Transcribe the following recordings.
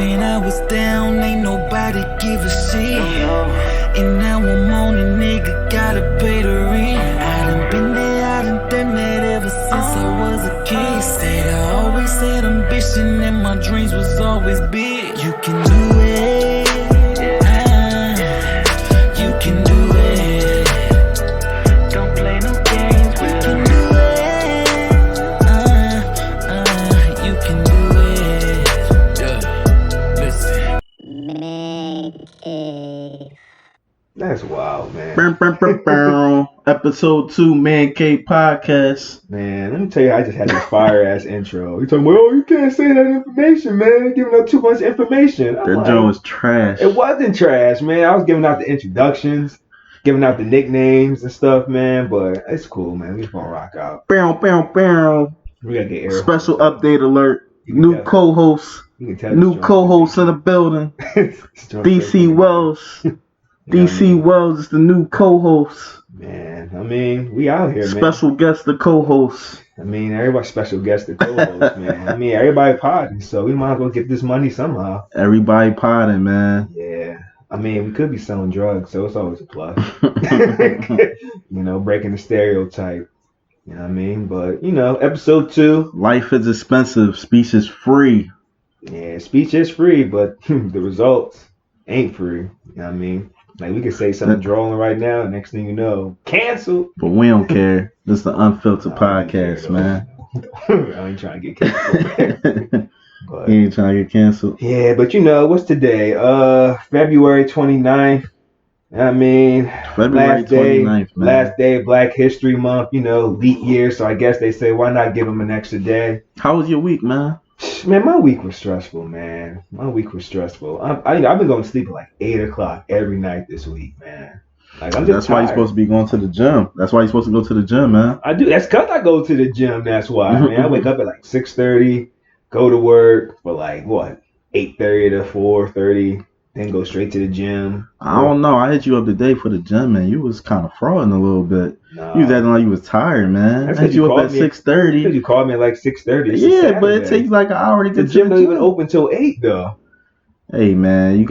when I was down, ain't nobody give a shit. And now I'm on a nigga, gotta pay the rent. I done been there, I done done that ever since I was a kid. Said I always had ambition and my dreams was always big. You can do it, you can do it. Don't play no games, we can do it. You can do it. Yeah, listen. That's wild, man. Episode 2, Man Cave Podcast. Man, let me tell you, I just had this fire ass intro. You talking about, oh, you can't say that information, man. You're giving out too much information. That joint was trash. It wasn't trash, man. I was giving out the introductions, giving out the nicknames and stuff, man. But it's cool, man. We just gonna rock out. Bow. We gotta get air. Special update alert. New tell- co-host. You can tell New co-host in the building. DC Wells. DC Wells is the new co-host. Man, I mean, we out here, man. Special guest, the co-host. I mean, everybody special guest the co-host, man. I mean, everybody podding, so we might as well get this money somehow. Everybody potting, man. Yeah. I mean, we could be selling drugs, so it's always a plus. You know, breaking the stereotype. You know what I mean? But, you know, episode 2. Life is expensive. Speech is free. Yeah, speech is free, but the results ain't free. You know what I mean? Like, we could say something drolling right now, and next thing you know, cancel. But we don't care. This is the Unfiltered Podcast, man. I ain't trying to get canceled. But, He ain't trying to get canceled. yeah, but you know, what's today? February 29th. I mean, February 29th, man. Last day of Black History Month, you know, leap year. So I guess they say, why not give them an extra day? How was your week, man? Man, my week was stressful, man. My week was stressful. I've been going to sleep at like 8 o'clock every night this week, man. Like, I'm just That's why you're tired. supposed to be going to the gym. That's why you're supposed to go to the gym, man. I do. That's because I go to the gym. That's why, man. I wake up at like 6:30, go to work for like, what, 8:30 to 4:30, then go straight to the gym. I don't know. I hit you up today for the gym, man. You was kind of frauding a little bit. Nah. You was acting like you was tired, man. That's I hit 'cause you you up at called me- 6:30. You called me at like 6:30. It's a Yeah, but it Saturday. takes like an hour to The get to gym the don't gym. even open till 8 though. Hey, man,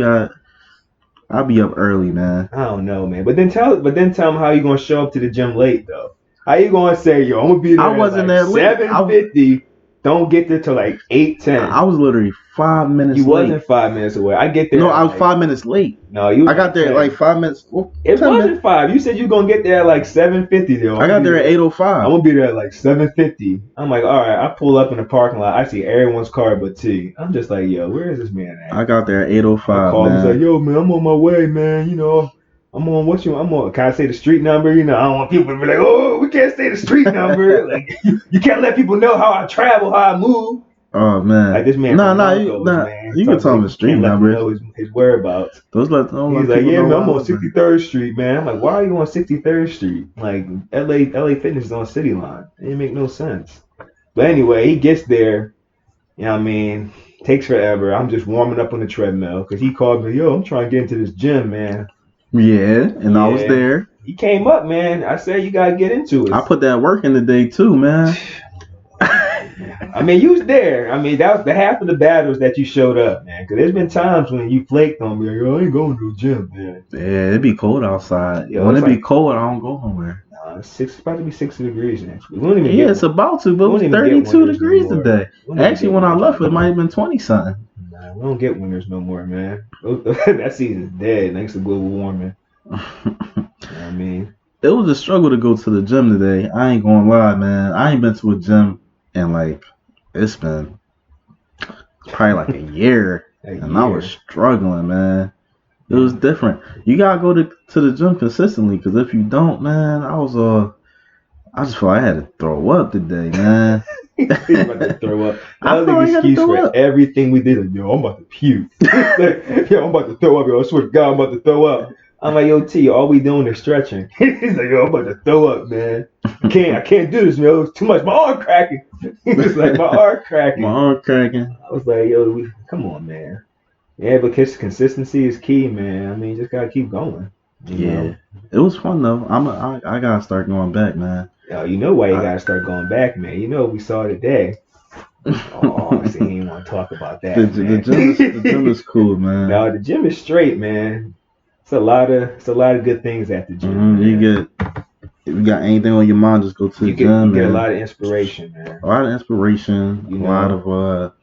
I'll be up early, man. I don't know, man. But then tell them how you gonna show up to the gym late though. How you gonna say, yo, I'm gonna be there I wasn't at like that late. 7:50. Don't get there till like 8:10. I was literally 5 minutes You late. wasn't 5 minutes away. I get there. No, at I was like, 5 minutes late. No, you. I got there at like 5 minutes. Well, It 10 wasn't minutes. 5. You said you gonna get there at like 7:50 though. I got there at I'm 8:05. gonna be there at like 7:50. I'm like, all right. I pull up in the parking lot. I see everyone's car but T. I'm just like, yo, where is this man at? I got there at 8:05, Call him. He's man. like, yo, man, I'm on my way, man. You know, I'm on. Can I say the street number? You know, I don't want people to be like, oh, we can't say the street number. Like, you can't let people know how I travel, how I move. Oh, man. Like this man. Nah, from nah, Broncos, man. you can tell him the street Can't let number. them know his whereabouts. Don't let He's like, people yeah, know man, I'm where on 63rd Street, man. I'm like, why are you on 63rd Street? Like, LA Fitness is on City Line. It didn't make no sense. But anyway, he gets there. You know what I mean? Takes forever. I'm just warming up on the treadmill because he called me, yo, I'm trying to get into this gym, man. Yeah, and I was Yeah. there. He came up, man. I said, you got to get into it. I put that work in the day too, man. I mean, you was there. I mean, that was the half of the battles that you showed up, man. Because there's been times when you flaked on me. Like, yo, I ain't going to the gym, man. Yeah, it'd be cold outside. Yo, When it's it be like- cold, I don't go nowhere. It's about to be 60 degrees next week. We don't even Yeah, get it's about to, but it we was don't even get 32 winters degrees no more. today. We don't even Actually, get when I winters left, no it might have been 20 something. Nah, we don't get winters no more, man. That season's dead thanks to global warming. You know what I mean? It was a struggle to go to the gym today. I ain't gonna lie, man. I ain't been to a gym in like, it's been probably like a year. And I was struggling, man. It was different. You gotta go to the gym consistently, because if you don't, man, I just feel like I had to throw up today, man. He's about to throw up. I That feel was like I an had to excuse throw for up. everything we did. Like, yo, I'm about to puke. Like, yo, I'm about to throw up. Yo, I swear to God, I'm about to throw up. I'm like, yo, T, all we doing is stretching. He's like, yo, I'm about to throw up, man. I can't do this, man. It's too much. My arm cracking. He's like, my arm cracking. My arm cracking. I was like, yo, come on, man. Yeah, because consistency is key, man. I mean, you just gotta keep going. You know? It was fun though. I gotta start going back, man. You know why you gotta start going back, man. You know what we saw today. Oh, see, he didn't want to talk about that. The gym is cool, man. No, the gym is straight, man. It's a lot of good things at the gym. Mm-hmm. If you got anything on your mind, just go to the gym. You get a lot of inspiration, man. A lot of inspiration. You know, a lot of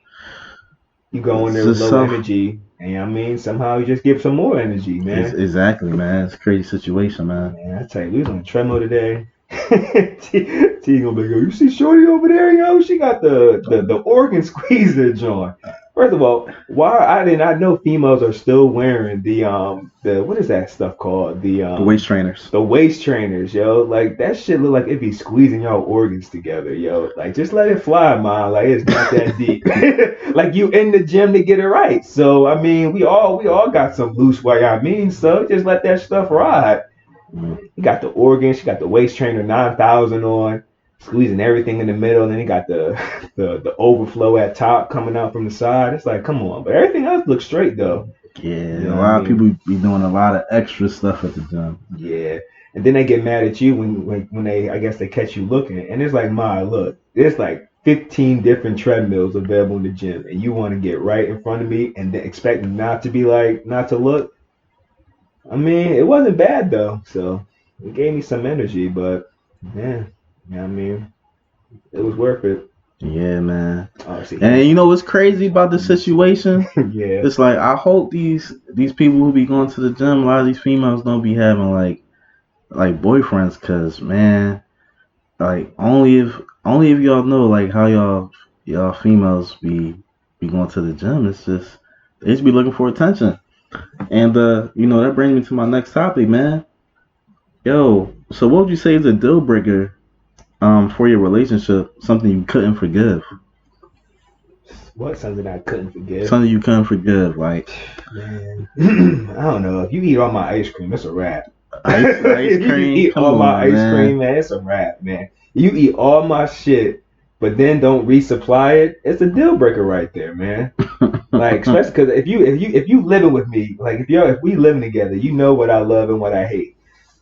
you go in there with low energy, and I mean, somehow you just give some more energy, man. Exactly, man. It's a crazy situation, man. Man, I tell you, we was on the treadmill today. T gonna be like, yo, you see Shorty over there, yo? She got the organ squeezer joint. First of all, why I did not know females are still wearing the what is that stuff called? The waist trainers. The waist trainers, yo. Like that shit look like it be squeezing y'all organs together, yo. Like just let it fly, man. Like it's not that deep. Like you in the gym to get it right. So I mean, we all got some loose wire. I mean, so just let that stuff ride. You got the organ, she got the waist trainer 9,000 on, squeezing everything in the middle, and then he got the overflow at top coming out from the side. It's like, come on, but everything else looks straight though. Yeah, a lot of people be doing a lot of extra stuff at the gym. Yeah, and then they get mad at you when they, I guess they catch you looking, and it's like, look, there's like 15 different treadmills available in the gym, and you want to get right in front of me and then expect not to look. I mean, it wasn't bad though, so it gave me some energy, but man, I mean, it was worth it. Yeah, man. And you know what's crazy about the situation? Yeah. It's like I hope these people who be going to the gym, a lot of these females don't be having like boyfriends, cause man, like only if y'all know like how y'all females be going to the gym, it's just they just be looking for attention. And you know, that brings me to my next topic, man. Yo, so what would you say is a deal breaker for your relationship? Something you couldn't forgive? What? Something I couldn't forgive? Something you couldn't forgive, like man. I don't know. If you eat all my ice cream, it's a wrap. Ice if cream. You eat all my ice cream, man, it's a wrap, man. You eat all my shit, but then don't resupply it. It's a deal breaker right there, man. Like, especially because if you living with me, like if we living together, you know what I love and what I hate.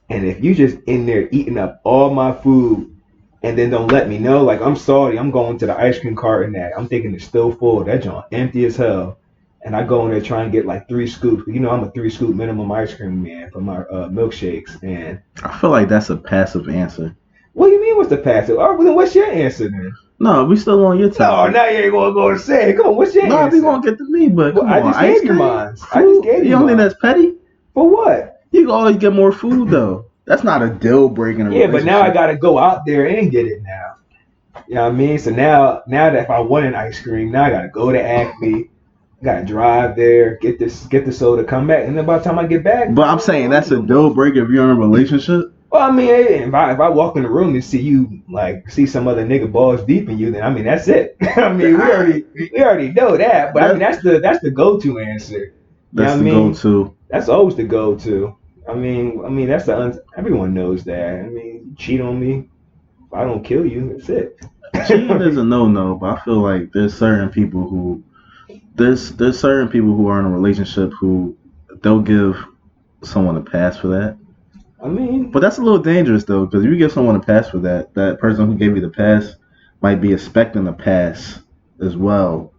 And if you just in there eating up all my food and then don't let me know, like I'm sorry, I'm going to the ice cream cart and that I'm thinking it's still full. That joint empty as hell. And I go in there trying to get like 3 scoops. You know, I'm a 3 scoop minimum ice cream man for my milkshakes. And I feel like that's a passive answer. What do you mean? What's the passive? Oh, well, then what's your answer then? No, we still on your time. No, now you ain't gonna go and say it. Come on, what's your answer? No, we gonna get to me, but come on, I just gave you mine. You don't think that's petty? For what? You can always get more food though. That's not a deal breaking. Yeah, but now I gotta go out there and get it now. You know what I mean? So now that if I want an ice cream, now I gotta go to Acme. I gotta drive there, get the soda, come back, and then by the time I get back. But I'm saying that's a deal breaker if you're in a relationship. Well, I mean, if I walk in the room and see you see some other nigga balls deep in you, then I mean that's it. I mean we already know that, but I mean that's the go-to answer. That's the go-to. That's always the go-to. I mean that's everyone knows that. I mean, cheat on me, if I don't kill you, that's it. Cheating is a no-no, but I feel like there's certain people who are in a relationship who they'll give someone a pass for that. I mean, but that's a little dangerous though, because if you give someone a pass for that, that person who gave you the pass might be expecting a pass as well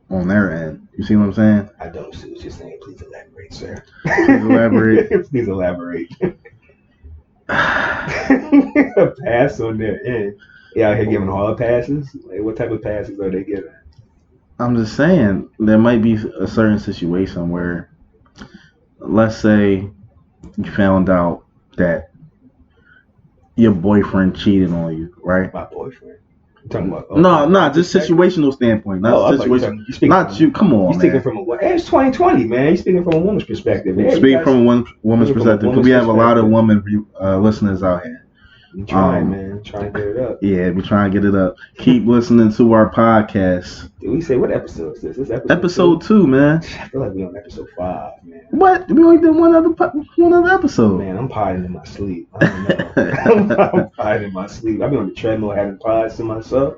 on their end. You see what I'm saying? I don't see what you're saying. Please elaborate, sir. Please elaborate. Please elaborate. A pass on their end. Yeah, out here giving hard passes. Like, what type of passes are they giving? I'm just saying there might be a certain situation where, let's say, you found out that your boyfriend cheated on you, right? My boyfriend. You talking about? No, just situational standpoint. Not situation. Not you. Come on, you speaking from it's 2020, man. You speaking from a woman's perspective. Speaking from a woman's perspective, because we have a lot of women listeners out here. I'm trying, man. Trying to get it up. Yeah, we're trying to get it up. Keep listening to our podcast. Did we say what episode is this? This episode 2, man. I feel like we're on episode 5, man. What? We only did one other episode. Man, I'm potting in my sleep. I don't know. I'm potting in my sleep. I've been on the treadmill having pods to myself.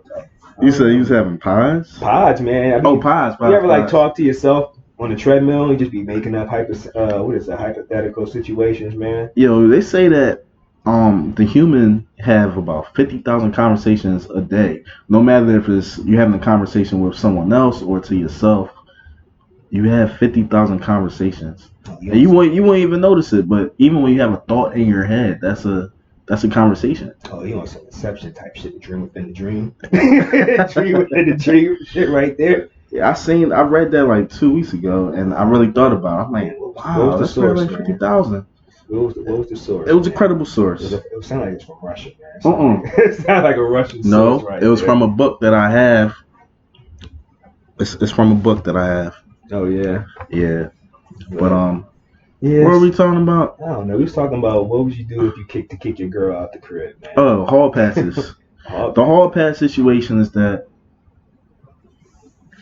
You said you was having pods? Pods, man. Pods. You ever like talk to yourself on the treadmill and just be making up hypothetical situations, man? Yo, they say that the human have about 50,000 conversations a day. No matter if it's you having a conversation with someone else or to yourself, you have 50,000 conversations, and you won't even notice it. But even when you have a thought in your head, that's a conversation. Oh, you want some Inception type shit? The dream within the dream, dream within the dream, shit right there. Yeah, I read that like 2 weeks ago, and I really thought about it. I'm like, wow, that's source, like 50,000. What was the source? It was a credible source. It sounded like it's from Russia, man. It sounded like a Russian source. No, right it was there. from a book that I have. It's from a book that I have. Oh yeah. Yeah. But yeah. what are we talking about? I don't know. We was talking about what would you do if you kick your girl out the crib, man. Oh, hall passes. The hall pass situation is that.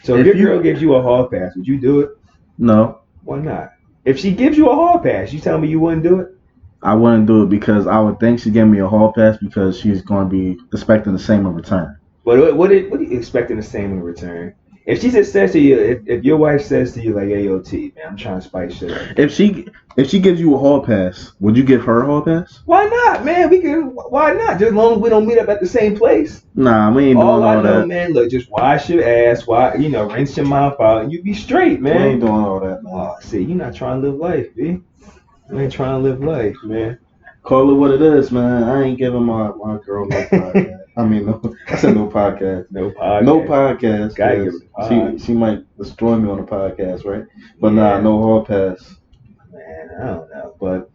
So if your girl gives you a hall pass, would you do it? No. Why not? If she gives you a hall pass, you tell me you wouldn't do it? I wouldn't do it because I would think she gave me a hall pass because she's going to be expecting the same in return. But what are you expecting the same in return? If she just says to you, if your wife says to you like, "Hey, yo, T, man, I'm trying to spice shit up." If she gives you a hall pass, would you give her a hall pass? Why not, man? Why not? Just as long as we don't meet up at the same place. Nah, we ain't doing all that. All I know, man, look, just wash your ass, rinse your mouth out, and you be straight, man. We ain't doing all that, man. Oh, see, you're not trying to live life, B. You ain't trying to live life, man. Call it what it is, man. I ain't giving my girl no podcast. I mean, I said no podcast. No podcast. No podcast. Gotta give it a pod. She might destroy me on the podcast, right? But nah, no hall pass. Man, I don't know. But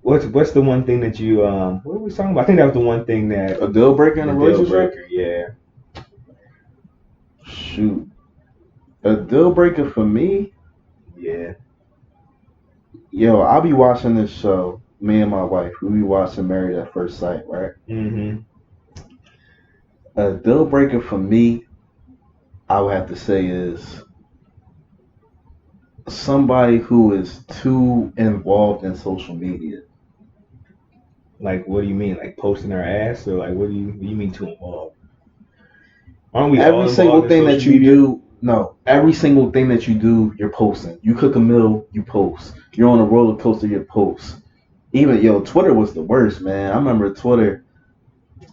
what's the one thing that you what were we talking about? I think that was the one thing that a deal breaker in a relationship. Deal breaker, yeah. Shoot, a deal breaker for me. Yeah. Yo, I'll be watching this show. Me and my wife, we be watching Married at First Sight, right? Mm-hmm. A deal breaker for me, I would have to say, is somebody who is too involved in social media. Like, what do you mean? Like posting her ass, or like what do you mean too involved? Aren't we every single thing that you do? No, every single thing that you do, you're posting. You cook a meal, you post. You're on a roller coaster, you post. Even Twitter was the worst, man. I remember Twitter.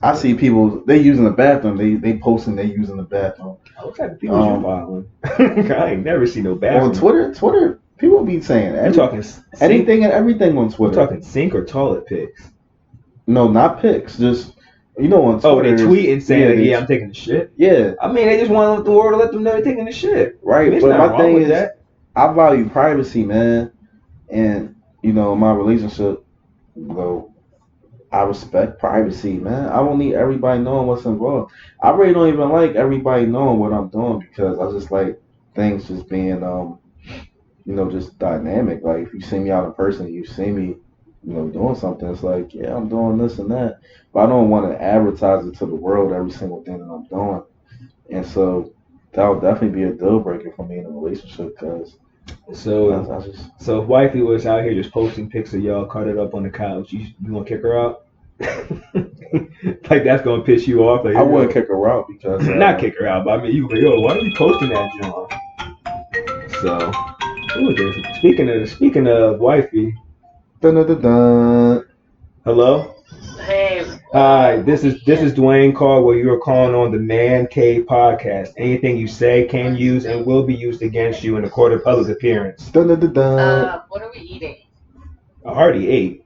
I see people they using the bathroom. They posting they using the bathroom. What type of people you following? I ain't never seen no bathroom. On Twitter, people be saying anything and everything on Twitter. We're talking sink or toilet pics. No, not pics. Just on Twitter. Oh, they tweet and saying, "Yeah, I'm taking the shit." Yeah. I mean, they just want the world to let them know they're taking the shit. Right. I mean, but my thing is, I value privacy, man, and my relationship. I respect privacy, man. I don't need everybody knowing what's involved. I really don't even like everybody knowing what I'm doing because I just like things just being, just dynamic. Like if you see me out in person, you see me, doing something. It's like, yeah, I'm doing this and that, but I don't want to advertise it to the world every single thing that I'm doing. And so that would definitely be a deal breaker for me in a relationship because. So if wifey was out here just posting pics of y'all cuddled up on the couch, you gonna kick her out? Like that's gonna piss you off? Like, I wouldn't kick her out because not kick her out, but I mean you go, why are you posting that, John? So who is this? Speaking of wifey. Dun, dun, dun, dun. Hello? Hey. Hi, this is Dwayne Caldwell. You are calling on the Man Cave podcast. Anything you say can use and will be used against you in a court of public appearance. Dun, dun, dun, dun. What are we eating? I already ate.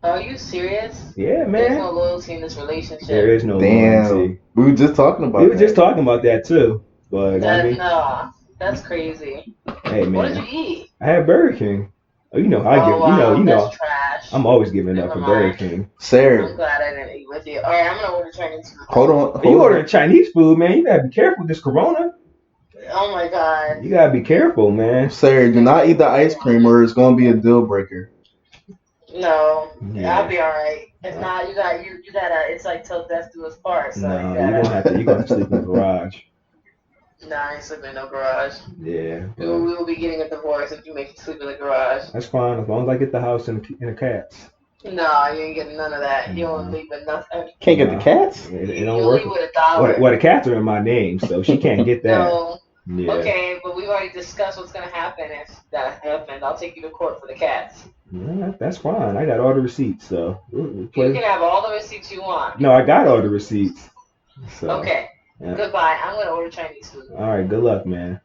Are you serious? Yeah, man. There's no loyalty in this relationship. There is no Damn. loyalty. We were just talking about We were just talking about that too. But No, that's crazy. Hey man. What did you eat? I had Burger King. Oh, That's trash. I'm always giving up for Burger King. Sarah. I'm glad I didn't eat with you. All right, I'm gonna order Chinese food. Hold on. You ordering Chinese food, man? You gotta be careful with this Corona. Oh my god. You gotta be careful, man. Sarah, do not eat the ice cream or it's gonna be a deal breaker. No, Yeah. I'll be all right. If not, you gotta. It's like till death do us part. So No, you're gonna have to sleep in the garage. Nah, I ain't sleeping in no garage. Yeah. We will be getting a divorce if you make me sleep in the garage. That's fine as long as I get the house and the cats. No, you ain't getting none of that. You don't leave with nothing. Can't get the cats? It You don't work. leave with $1. Well, the cats are in my name, so she can't get that. No, Yeah. Okay, but we've already discussed what's gonna happen if that happens. I'll take you to court for the cats. Yeah, that's fine. I got all the receipts, so we'll You play. can have all the receipts you want. No, I got all the receipts. So, Okay. yeah. Goodbye. I'm gonna order Chinese food. All right, good luck, man.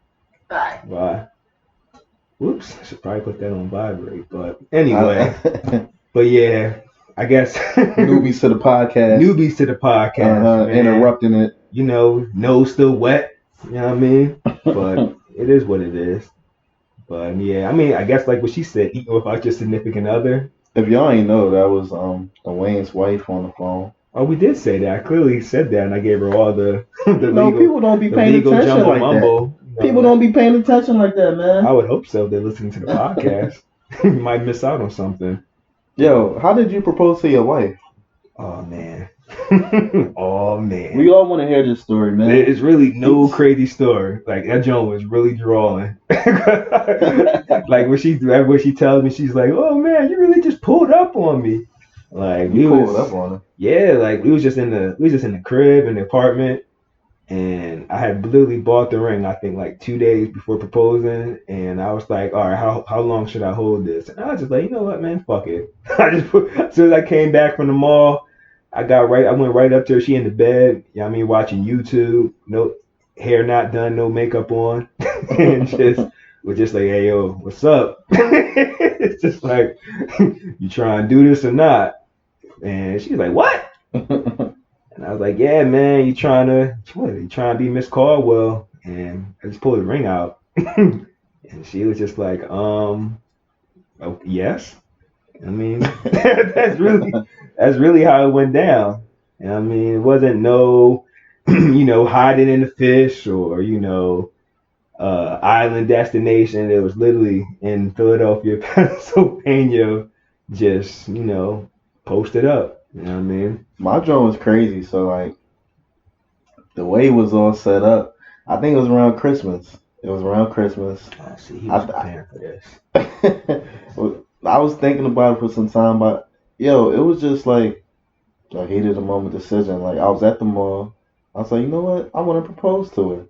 Bye. Bye. Whoops, I should probably put that on vibrate, but anyway. But yeah, I guess Newbies to the podcast. Newbies to the podcast. Man. Interrupting it. You know, nose still wet. You know what I mean? But it is what it is. But yeah, I mean, I guess like what she said, eating without your significant other. If y'all ain't know, that was Wayne's wife on the phone. Oh, we did say that. I clearly said that, and I gave her all the No, people don't be the paying legal attention jumbo like mumbo. that. People don't be paying attention like that, man. I would hope so. If they're listening to the podcast. You might miss out on something. Yo, how did you propose to your wife? Oh man. Oh man. We all want to hear this story, man. It's really no crazy story. Like that joint was really drawing. Like when she tells me, she's like, "Oh man, you really just pulled up on me." Like You pulled up on her. Yeah, like we was just in the crib in the apartment, and I had literally bought the ring. I think like 2 days before proposing, and I was like, "All right, how long should I hold this?" And I was just like, "You know what, man, fuck it." As soon as I came back from the mall. I went right up to her. She in the bed, you know what I mean, watching YouTube, no hair not done, no makeup on, and we're just like, hey yo, what's up? It's just like, you trying to do this or not? And she's like, what? And I was like, yeah, man, you trying to be Miss Caldwell? And I just pulled the ring out, and she was just like, oh, yes. I mean, that's really how it went down. And I mean, it wasn't no, hiding in the fish or, island destination. It was literally in Philadelphia, Pennsylvania, just, posted up. You know what I mean? My joint was crazy. So, like, the way it was all set up, I think it was around Christmas. Oh, see, he was preparing for this. I was thinking about it for some time, but yo, it was just like a heat of the moment decision. Like I was at the mall, I was like, you know what, I want to propose to her.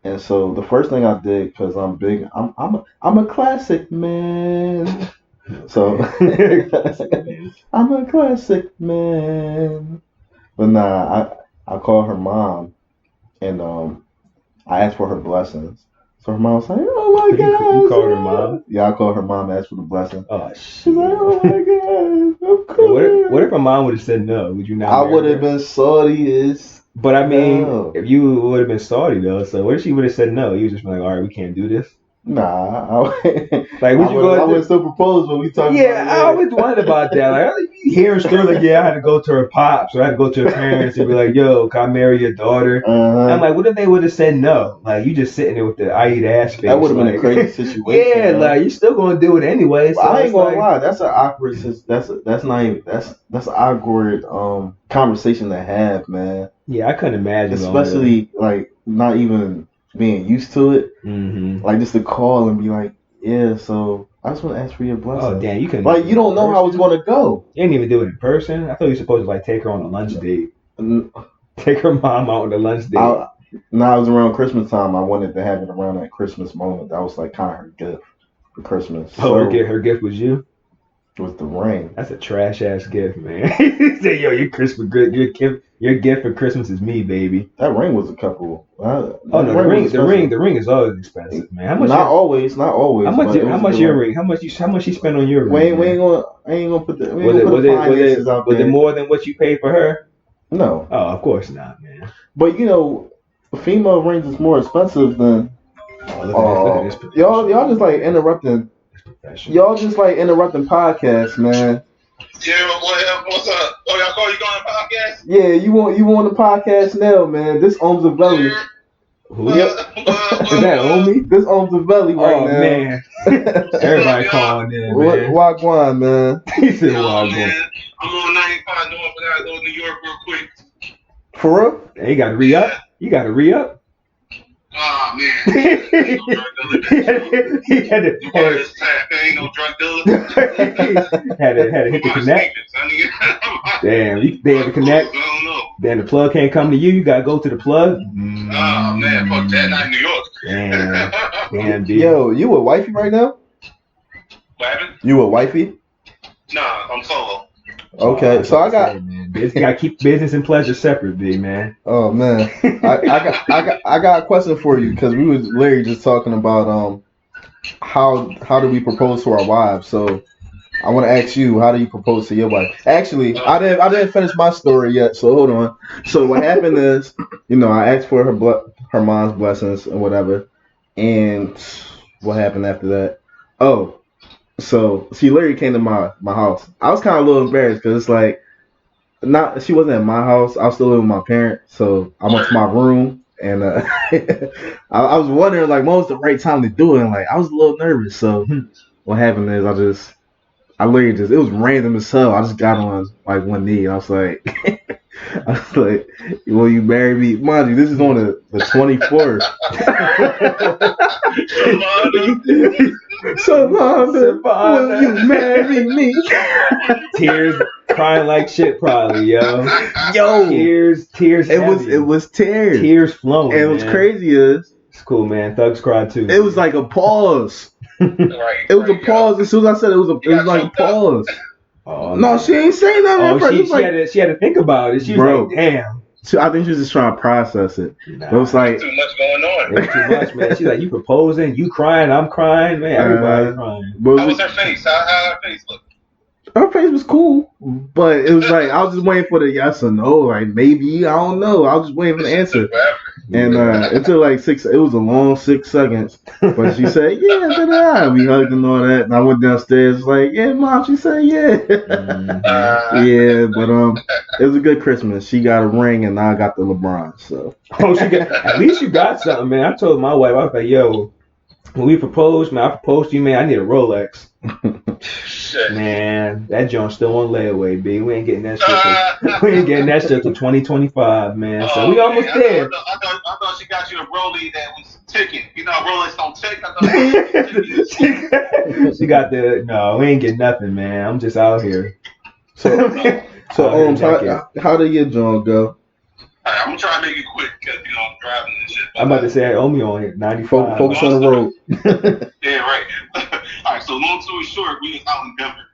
And so the first thing I did, because I'm big, I'm a classic man. So I'm a classic man. But nah, I called her mom, and I asked for her blessings. So her mom was like, oh my God. You called her mom? Yeah, I called her mom, asked for the blessing. Oh, She's like, oh my God, of course. What if her mom would have said no? Would you not? I would have been salty as. But I mean, no. if you would have been salty though, so what if she would have said no? You was just like, all right, we can't do this. Nah, like would you go? I would still propose when we talk. Yeah, I always wondered about that. Like, hearing stories like, yeah, I had to go to her pops or I had to go to her parents and be like, yo, can I marry your daughter? I'm like, what if they would have said no? Like, you just sitting there with the I eat ass face. That would have been a crazy situation. Yeah, man. Like, you're still gonna do it anyway. So I ain't gonna lie, that's an awkward. That's an awkward conversation to have, man. Yeah, I couldn't imagine. Especially like not even being used to it. Mm-hmm. Like just to call and be like, yeah, so I just want to ask for your blessing. Oh damn, you couldn't. Like you don't know how it's gonna go. You didn't even do it in person. I thought you were supposed to like take her on a lunch date. Take her mom out on a lunch date. Now it was around Christmas time. I wanted to have it around that Christmas moment. That was like kind of her gift for Christmas. Oh, so, her gift was you? Was the ring. That's a trash ass gift, man. He said, yo, your gift for Christmas is me, baby. That ring was a couple. The ring is always expensive, man. How much? Not always. How much your ring? How much you spend on your ring? We ain't gonna put the. Was it more than what you paid for her? No. Oh, of course not, man. But female rings is more expensive than. Look at this. Y'all just like interrupting. Y'all just like interrupting podcasts, man. Yeah, what's up? Oh, y'all call you going to podcast? Yeah, you on the podcast now, man. This owns a belly. Who? Is that Omi? This owns a belly right now. Man. Everybody calling in, man. Wagwan, man. He said Wagwan. I'm on 95 North, but I gotta go to New York real quick. For real? Hey, you gotta re-up? You gotta re-up? Oh man. he had to Ain't no drug dealer. had to hit the connect. Damn, they had to connect. I don't know. Then the plug can't come to you. You gotta go to the plug. Oh man, fuck that. Not in New York. Damn, dude. Yo, you with wifey right now? What happened? You with wifey? Nah, I'm solo. Okay, so I got. You gotta keep business and pleasure separate, big man. Oh man, I got a question for you because we was literally just talking about how do we propose to our wives. So I want to ask you, how do you propose to your wife? Actually, I didn't finish my story yet, so hold on. So what happened is, I asked for her mom's blessings and whatever, and what happened after that? Oh. So she literally came to my house. I was kind of a little embarrassed because it's like, she wasn't at my house. I was still living with my parents. So I went to my room and I was wondering like, when was the right time to do it? And like, I was a little nervous. So what happened is I literally just, it was random as hell. I just got on like one knee. And I was like, will you marry me? Mind you, this is on the 24th. Savannah, will you marry me? Tears, crying like shit, probably, yo. Tears. It was tears. Tears flowing. And what's crazy is, it's cool, man. Thugs cry too. It was like a pause. It was a pause. As soon as I said it was like a pause. Oh, no, she ain't saying nothing. She had to think about it. She was like, damn. I think she was just trying to process it. Nah. It was like too much going on. It was too much, man. She's like, you proposing, you crying, I'm crying, man. Everybody's crying. How was her face? How her face look? Her face was cool, but it was like I was just waiting for the yes or no, like maybe, I don't know. I was just waiting for the answer. And it took like it was a long 6 seconds. But she said, yeah, we hugged and all that. And I went downstairs, like, yeah, Mom, she said, yeah. Yeah, but it was a good Christmas. She got a ring and I got the LeBron, so. At least you got something, man. I told my wife, I was like, yo, when we proposed, man, I proposed to you, man, I need a Rolex. Shit. Man, that joint's still on layaway, B. We ain't getting that shit. We ain't getting that shit till 2025, man. So we almost there. I thought she got you a Rollie that was ticking. You know, Rolex don't tick. I thought She got no, we ain't getting nothing, man. I'm just out here. So how did your joint go? I'm gonna try to make it quick because I'm driving and shit. I'm about to say I owe me on it. 95. Focus on the road. Yeah, right. All right. So long story short, we was out in Denver,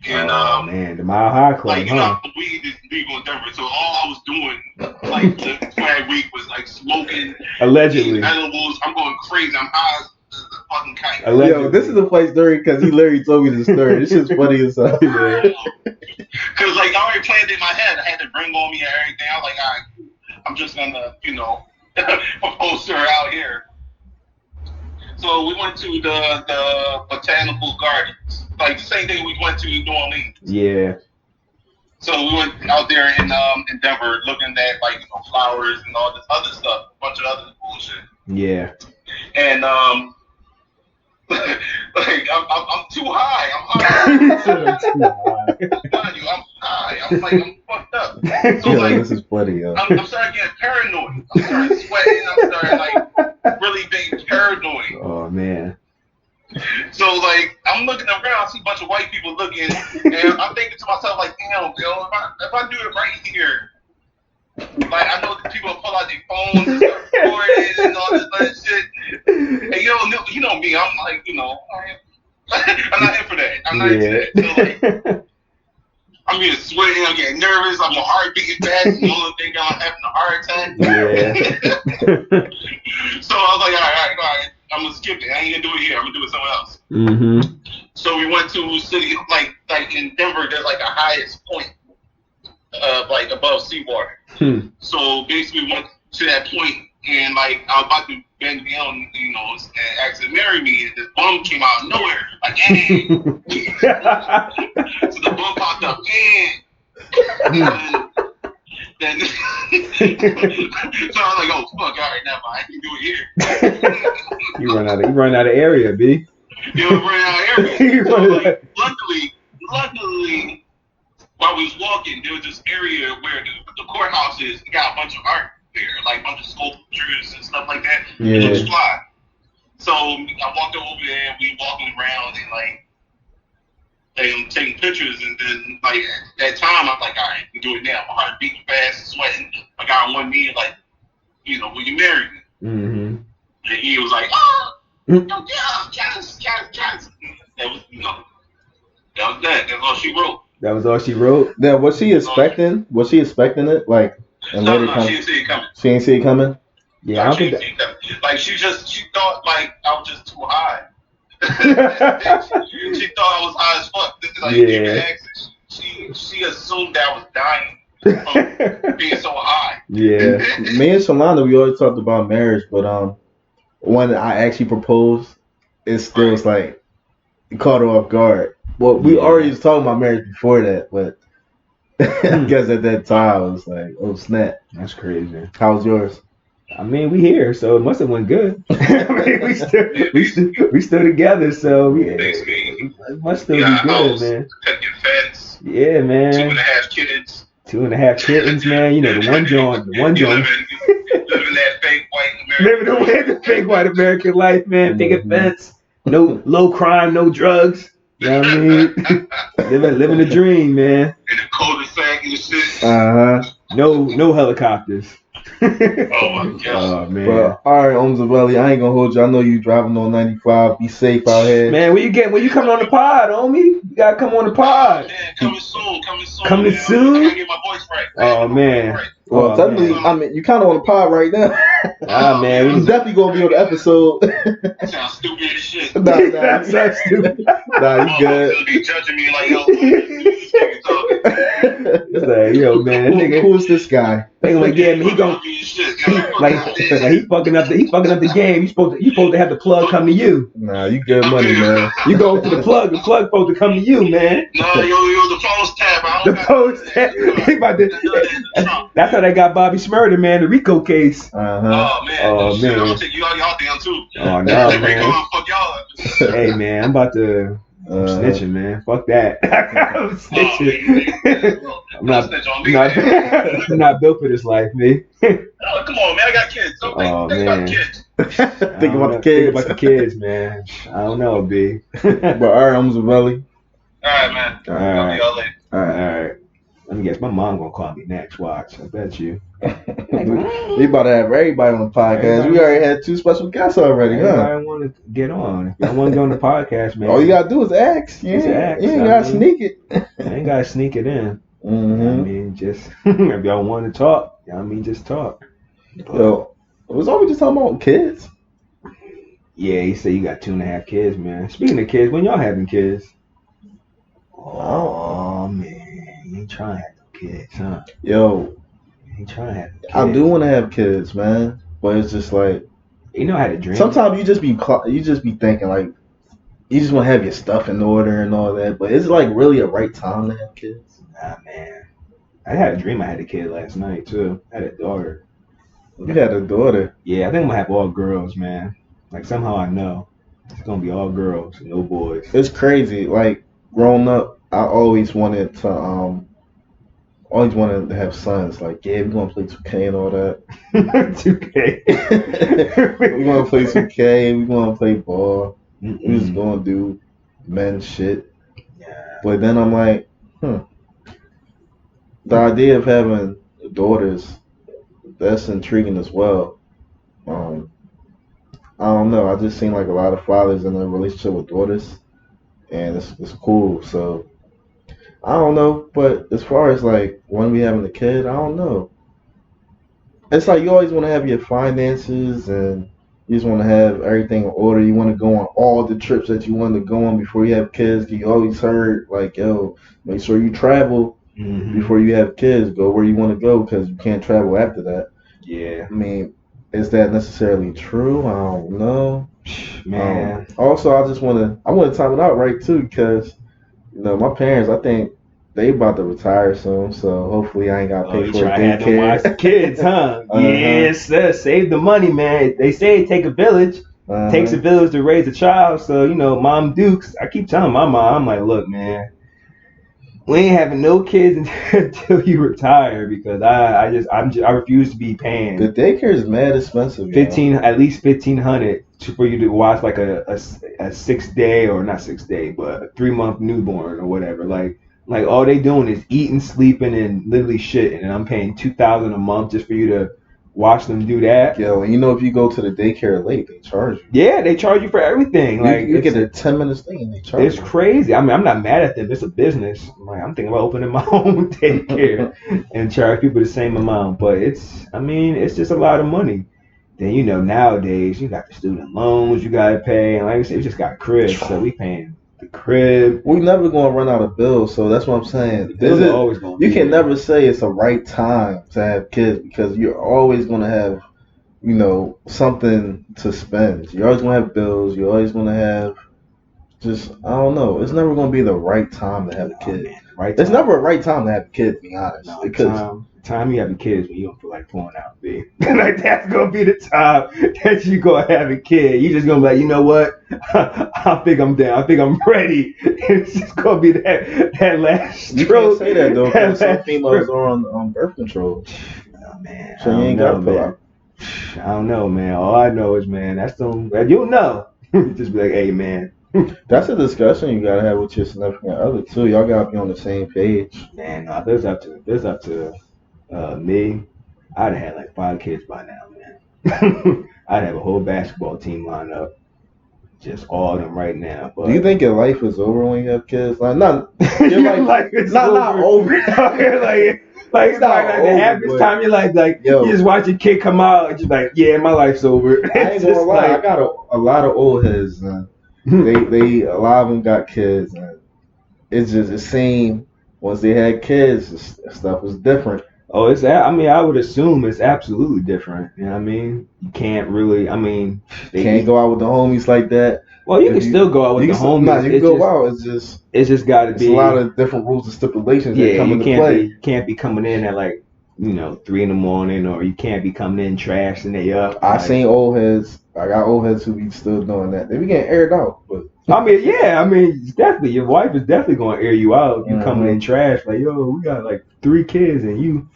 and man, the Mile High Club, like weed is legal in Denver. So all I was doing like the entire week was like smoking, allegedly, edibles. I'm going crazy. I'm high as a fucking kite. Allegedly. Yo, this is a funny story because he literally told me this story. This shit's funny as hell. Because like I already planned it in my head. I had the ring on me and everything. I was like, all right, I'm just gonna, propose to her out here. So we went to the botanical gardens, like the same thing we went to New Orleans. Yeah. So we went out there in Denver, looking at like flowers and all this other stuff, a bunch of other bullshit. Yeah. And like I'm too high. I'm high. I'm high. I'm fucked up. So like, this is funny, yo. I'm starting getting paranoid. I'm starting sweating. I'm starting like really being paranoid. Oh man. So like I'm looking around, I see a bunch of white people looking, and I'm thinking to myself like, damn, yo, if I do it right here, like I know that people pull out their phones and start recording and all this other shit. And you know me, I'm like, I'm not here for that. I'm not into that. So like, I'm getting sweaty, I'm getting nervous, I'm heart beating fast, and all the thing I'm having a heart attack. Yeah. So I was like, all right, I'm gonna skip it. I ain't gonna do it here. I'm gonna do it somewhere else. Mm-hmm. So we went to city, like in Denver, there's like a highest point, like above seawater. So basically, we went to that point, and like I was about to bend down, and ask her to marry me, and this bum came out of nowhere, like, hey. So the bum popped up, and then so I was like, oh fuck, all right, now I can do it here. You run out of area, B. Run out of area. So, like, luckily, while we was walking, there was this area where the courthouse is. It got a bunch of art there, like a bunch of sculptures and stuff like that. Yeah. It looks fly. So I walked over there, we walking around and like and taking pictures, and then like at that time I'm like, all right, we can do it now. My heart beating fast, sweating. I got on one knee, like, you know, will you marry me? Mm-hmm. And he was like, oh, yeah, yes. That was, you know, that was that. That's all she wrote. That was all she wrote. Yeah, was she expecting? Was she expecting it? Like, and No, later she didn't see it coming. She didn't see it coming. Yeah, I don't She think didn't see it coming. Like she thought like I was just too high. she thought I was high as fuck. Like, Yeah. She assumed that I was dying from being so high. Yeah. Me and Solana, we always talked about marriage, but when I actually proposed, it still was like it caught her off guard. Well, we already was talking about marriage before that, but I guess at that time I was like, oh snap. That's crazy. How's yours? I mean, we here, so it must have went good. I mean, we still together, so yeah, Thanks, me. it must still Yeah, be good, house, man. Cooking fence, Yeah, man. 2.5 kids. 2.5 kittens, man. You know the one joint. You living that fake white American. Living the fake white American life, man. Picket Mhm. fence, no low crime, no drugs. You know what I mean? living the dream, man. In the cul-de-sac and shit. No helicopters. Oh my god. Oh man. But all right, Omzavelli, I ain't gonna hold you. I know you driving on 95. Be safe out here. Man, when you coming on the pod, homie? You gotta come on the pod. Man, coming soon. Coming man. soon? I gotta get my voice right. Oh man. Well, Oh, technically, man. I mean, you kind of on the pod right now. Ah man, He's definitely gonna be on the episode. That sounds stupid as shit. That's so stupid. Nah, you good. Gonna be judging me like, yo, what is this nigga talking? It's like, yo, man, that nigga. Who is this guy? They like, yeah, man, he gon' like he fucking up the game. You supposed to have the plug come to you. Nah, you good money, man. You go to the plug supposed to come to you, man. No, yo, the phone's tab. I The don't got post. He about to, that's how they got Bobby Smurder, man, the RICO case. Uh-huh. Oh man, Oh, shit, man. I'm gonna take y'all down too. Oh no, Rico, man. fuck y'all. Hey man, I'm about to I'm snitching, man. Fuck that. I'm snitching. I'm not, snitch on me. I'm not built for this life, me. Oh, come on, man. I got kids. Don't Oh, think about man. the kids. Think about the kids. Think about the kids, man. I don't know, B. But all right, Omzavelli. All right, man. All I'll right. be y'all later. All All right. right. Let me guess. My mom gonna call me next. Watch. I bet you. We about to have everybody on the podcast. We already had 2 special guests already, huh? I want to get on. If y'all want to get on the podcast, man. All you gotta do is ask. You Just ask, ain't I gotta mean. sneak it. I ain't gotta sneak it in. I Mm-hmm. mean, just if y'all want to talk, I mean, just talk. Yo, was all we just talking about kids? Yeah, he said you got 2.5 kids, man. Speaking of kids, when y'all having kids? Oh man, you ain't trying to have no kids, huh? Yo, You ain't trying to have no kids. I do want to have kids, man, but it's just like You know how to dream. sometimes you just be thinking like you just want to have your stuff in order and all that. But is it like really a right time to have kids? Nah, man. I had a dream I had a kid last night too. I had a daughter. You had a daughter. Yeah, I think I'm gonna have all girls, man. Like somehow I know it's gonna be all girls, no boys. It's crazy. Like growing up, I always wanted to have sons. Like, yeah, we're gonna play 2K and all that. 2K. We're gonna play 2K. We're gonna play ball. We're just Mm-mm. gonna do men shit. Yeah. But then I'm like, the idea of having daughters, that's intriguing as well. I don't know. I just seen like a lot of fathers in a relationship with daughters, and it's cool. So I don't know. But as far as like when we having a kid, I don't know. It's like you always want to have your finances and you just want to have everything in order. You want to go on all the trips that you want to go on before you have kids. You always heard like, yo, make sure you travel Mhm. before you have kids. Go where you want to go because you can't travel after that. Yeah, I mean, is that necessarily true? I don't know. man. Also, I want to time it out right too because my parents, I think they about to retire soon, so hopefully I ain't got to Oh, pay you for try a to have them watch the daycare. kids, huh? Uh-huh. Yes, sir. Save the money, man. They say it take a village. Uh-huh. Takes a village to raise a child. So, Mom Dukes, I keep telling my mom, I'm like, look, man, we ain't having no kids until you retire because I refuse to be paying The daycare is mad expensive. 15 at least 1,500 for you to watch like a 6 day or not 6 day but a 3 month newborn or whatever. Like all they doing is eating, sleeping, and literally shitting, and I'm paying $2,000 a month just for you to watch them do that. Yo, and you know if you go to the daycare late, they charge you. Yeah, they charge you for everything. Like you get a 10-minute thing and they charge it's you. crazy. I mean, I'm not mad at them. It's a business. I'm thinking about opening my own daycare and charge people the same amount. But it's just a lot of money. Then, nowadays, you got the student loans you got to pay. And like I said, we just got cribs. So we paying the crib. We're never going to run out of bills. So that's what I'm saying. Bills are always going to be You can there. never say it's the right time to have kids because you're always going to have, something to spend. You're always going to have bills. You're always going to have I don't know. It's never going to be the right time to have a kid. Man, right It's time. never a right time to have a kid, to be honest. No, because time you have a kid is when you don't feel like pulling out, B. Like that's gonna be the time that you gonna have a kid. You just gonna be like, you know what? I think I'm down. I think I'm ready. It's just gonna be that last you stroke. can't say that though, because some last females stroke. are on birth control. Oh, man, So you ain't got to pull out. I don't know, man. All I know is, man, that's them. You'll know. Just be like, hey, man. That's a discussion you gotta have with your significant other too. Y'all gotta be on the same page. Man, no, if there's up to me, I'd have had like 5 kids by now, man. I'd have a whole basketball team lined up, just all of them right now. But Do you think your life is over when you have kids? Like, not your your life, life is not over. like It's not the over, average but- time you're like Yo. you just watch your kid come out and just like, yeah, my life's over. I ain't It's gonna just lie. I like, got a lot of old heads. Man. They a lot of them got kids, and it's just the same. Once they had kids, stuff was different. oh, it's that. I mean, I would assume it's absolutely different. You know what I mean? You can't really. I mean, they Can't go out with the homies like that. Well, you If can you- still go out with You the can, homies. nah, you can It's go just- out. It's just got to It's be a lot of different rules and stipulations that yeah. come You into can't play. be can't be coming in at like 3 in the morning, or you can't be coming in trash and they up. I Like, seen old heads. I got old heads who be still doing that. They be getting aired out, but I mean, yeah. I mean, it's definitely your wife is definitely gonna air you out. If you coming in trash, like, yo, we got like 3 kids and you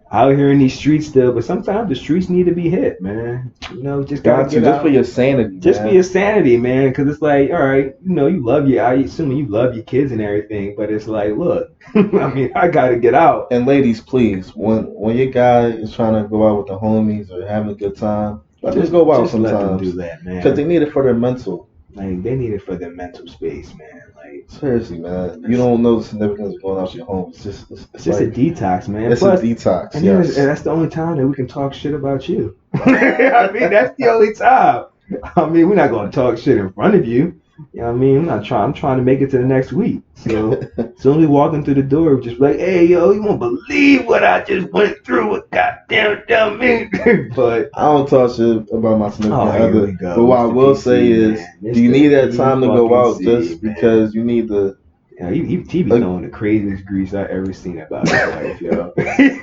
out here in these streets still. But sometimes the streets need to be hit, man. Just gotta got to get just out. for your sanity. Just man. for your sanity, man, because it's like, all right, you love I assuming you love your kids and everything, but it's like, look, I mean, I gotta get out. And ladies, please, when your guy is trying to go out with the homies or having a good time, let them go out just let them sometimes do that, man. because they need it for their mental. Like they need it for their mental space, man. Like Seriously, man, you don't know the significance of going out with your homies. it's just a detox, man. It's Plus, a detox. and then Yes. that's the only time that we can talk shit about you. I mean, that's the only time. I mean, we're not gonna talk shit in front of you. You know what I mean? I'm trying to make it to the next week. So as soon as we walk in through the door, we're just like, hey, yo, you won't believe what I just went through with goddamn me. But I don't talk shit about my significant here other. we go. But what I Mr. will PC, say is, man. do you Mr. need that time to go out fucking just C, man. because you need the he be throwing the craziest grease I ever seen about his life, yo.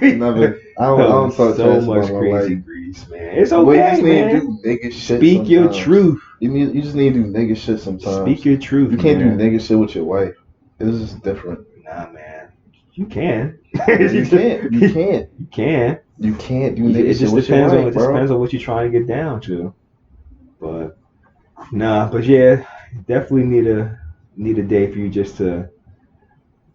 never? I don't talk so trash much about my crazy life. grease, man. It's Well, you okay, just need to man. do nigga shit. Speak your sometimes. truth. You just need to do nigga shit sometimes. Speak your truth. You can't man. do nigga shit with your wife. It's just different. Nah, man. You can. You can't. You can't. You can. You can't do It nigga shit just with your depends on wife, it just bro. depends on what you're trying to get down to. But yeah, definitely need a day for you just to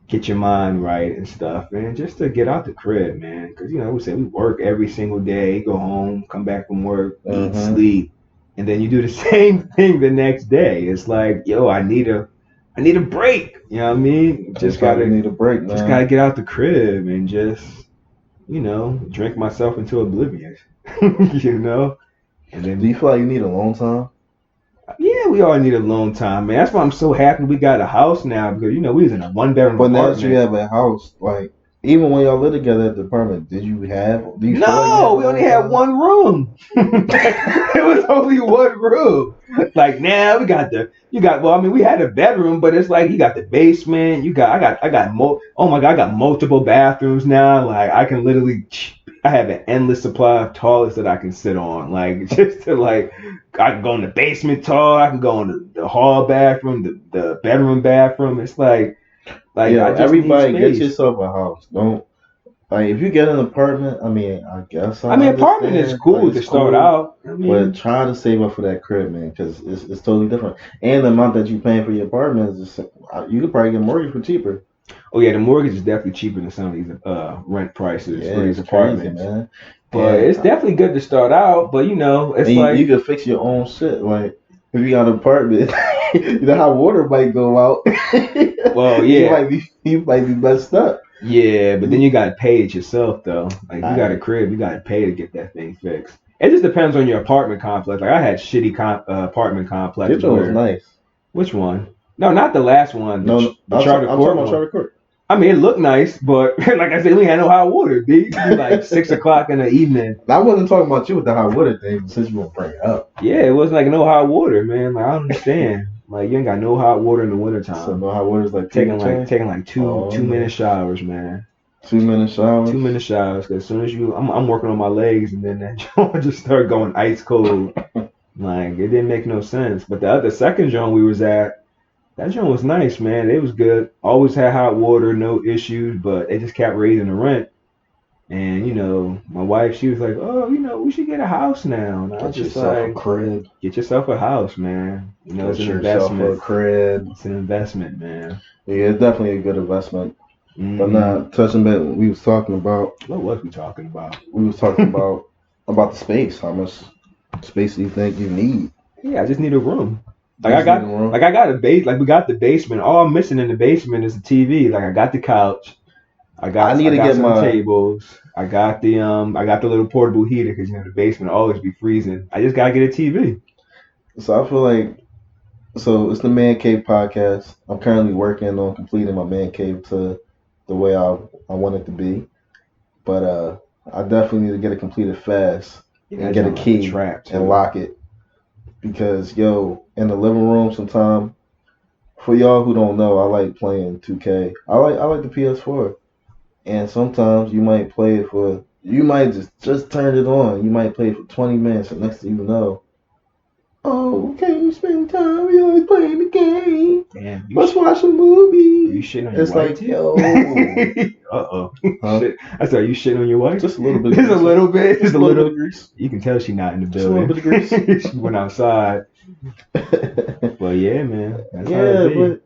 get your mind right and stuff, man. Just to get out the crib, man. Because we say we work every single day, go home, come back from work, eat, Mhm. sleep, and then you do the same thing the next day. It's like, yo, I need a break. You know what I mean? Just gotta need a break, man. Just gotta get out the crib and just, drink myself into oblivion. And Do then you feel like you need alone time? yeah, we all need a alone time, man. That's why I'm so happy we got a house now because we was in a 1-bedroom But now apartment. that you have a house, like even when y'all lived together at the apartment, do you feel like you No, we only had alone time? one room. It was only one room. Like now we got we had a bedroom, but it's like you got the basement. I got multiple bathrooms now. Like I can literally, I have an endless supply of toilets that I can sit on. Like just to like, I can go in the basement toilet. I can go in the hall bathroom, the bedroom bathroom. It's like Like Yeah, I just everybody need get space. yourself a house. Don't like if you get an apartment. I mean, I guess I mean, apartment is understand, cool like, to it's start cool, out. I but mean, try to save up for that crib, man, because it's totally different. And the amount that you're paying for your apartment is just, you could probably get a mortgage for cheaper. oh yeah, the mortgage is definitely cheaper than some of these rent prices Yeah, for these it's crazy, apartments. man. But And, it's definitely good to start out. But you know, it's and like you can fix your own shit. Like if you got an apartment, you know how water might go out. Well, yeah. you might be messed up. yeah, but then you gotta pay it yourself though. Like you got a Alright. crib, you gotta pay to get that thing fixed. It just depends on your apartment complex. Like I had shitty apartment Your complexes. joint was where- nice. Which one? No, not the last one. No, The I'm Charter talking Court about one. Charter Court. I mean, it looked nice, but like I said, we had no hot water. Dude. It'd be like 6 o'clock in the evening. I wasn't talking about you with the hot water thing, since you won't bring it up. Yeah, it wasn't like no hot water, man. Like I don't understand. Like you ain't got no hot water in the So wintertime. no hot water is like Taking like two Oh, 2 minute showers, man. 2 minute showers. 2 minute showers. Cause as soon as I'm working on my legs, and then that joint just started going ice cold. Like it didn't make no sense. But the second joint we was at, that joint was nice, man. It was good. Always had hot water, no issues. But they just kept raising the rent. And you know, my wife, she was like, "Oh, you know, we should get a house now." And I was Get just yourself a like, crib. "Get yourself a house, man. You know, it's Get an yourself a investment. crib. It's an investment, man." Yeah, it's definitely a good investment. But Mhm. now, touching back, we was talking about What was we talking about? about the space. How much space do you think you need? Yeah, I just need a room. Like Just I got, need a room? like I got a base. Like we got the basement. All I'm missing in the basement is the TV. Like I got the couch. I need to get some my- tables. I got the little portable heater because you know the basement always be freezing. I just gotta get a TV. So I feel like, so it's the Man Cave podcast. I'm currently working on completing my man cave to the way I want it to be. But I definitely need to get it completed fast and get a key trapped and lock it. Because in the living room sometime, for y'all who don't know, I like playing 2K. I like the PS4. And sometimes you might play it you might just turn it on. You might play it for 20 minutes, and next thing you know, oh, can you spend time? We always playing the game. Damn, Let's watch a movie. you shitting on your It's wife? like, too? yo. Uh-oh. Huh? Shit. I said, are you shitting on your wife? Just a little bit. Just a little bit. Just a little. bit of grease. You can tell she not in the Just a little building. bit of grease. She went outside. But yeah, man. That's how Yeah, it be. but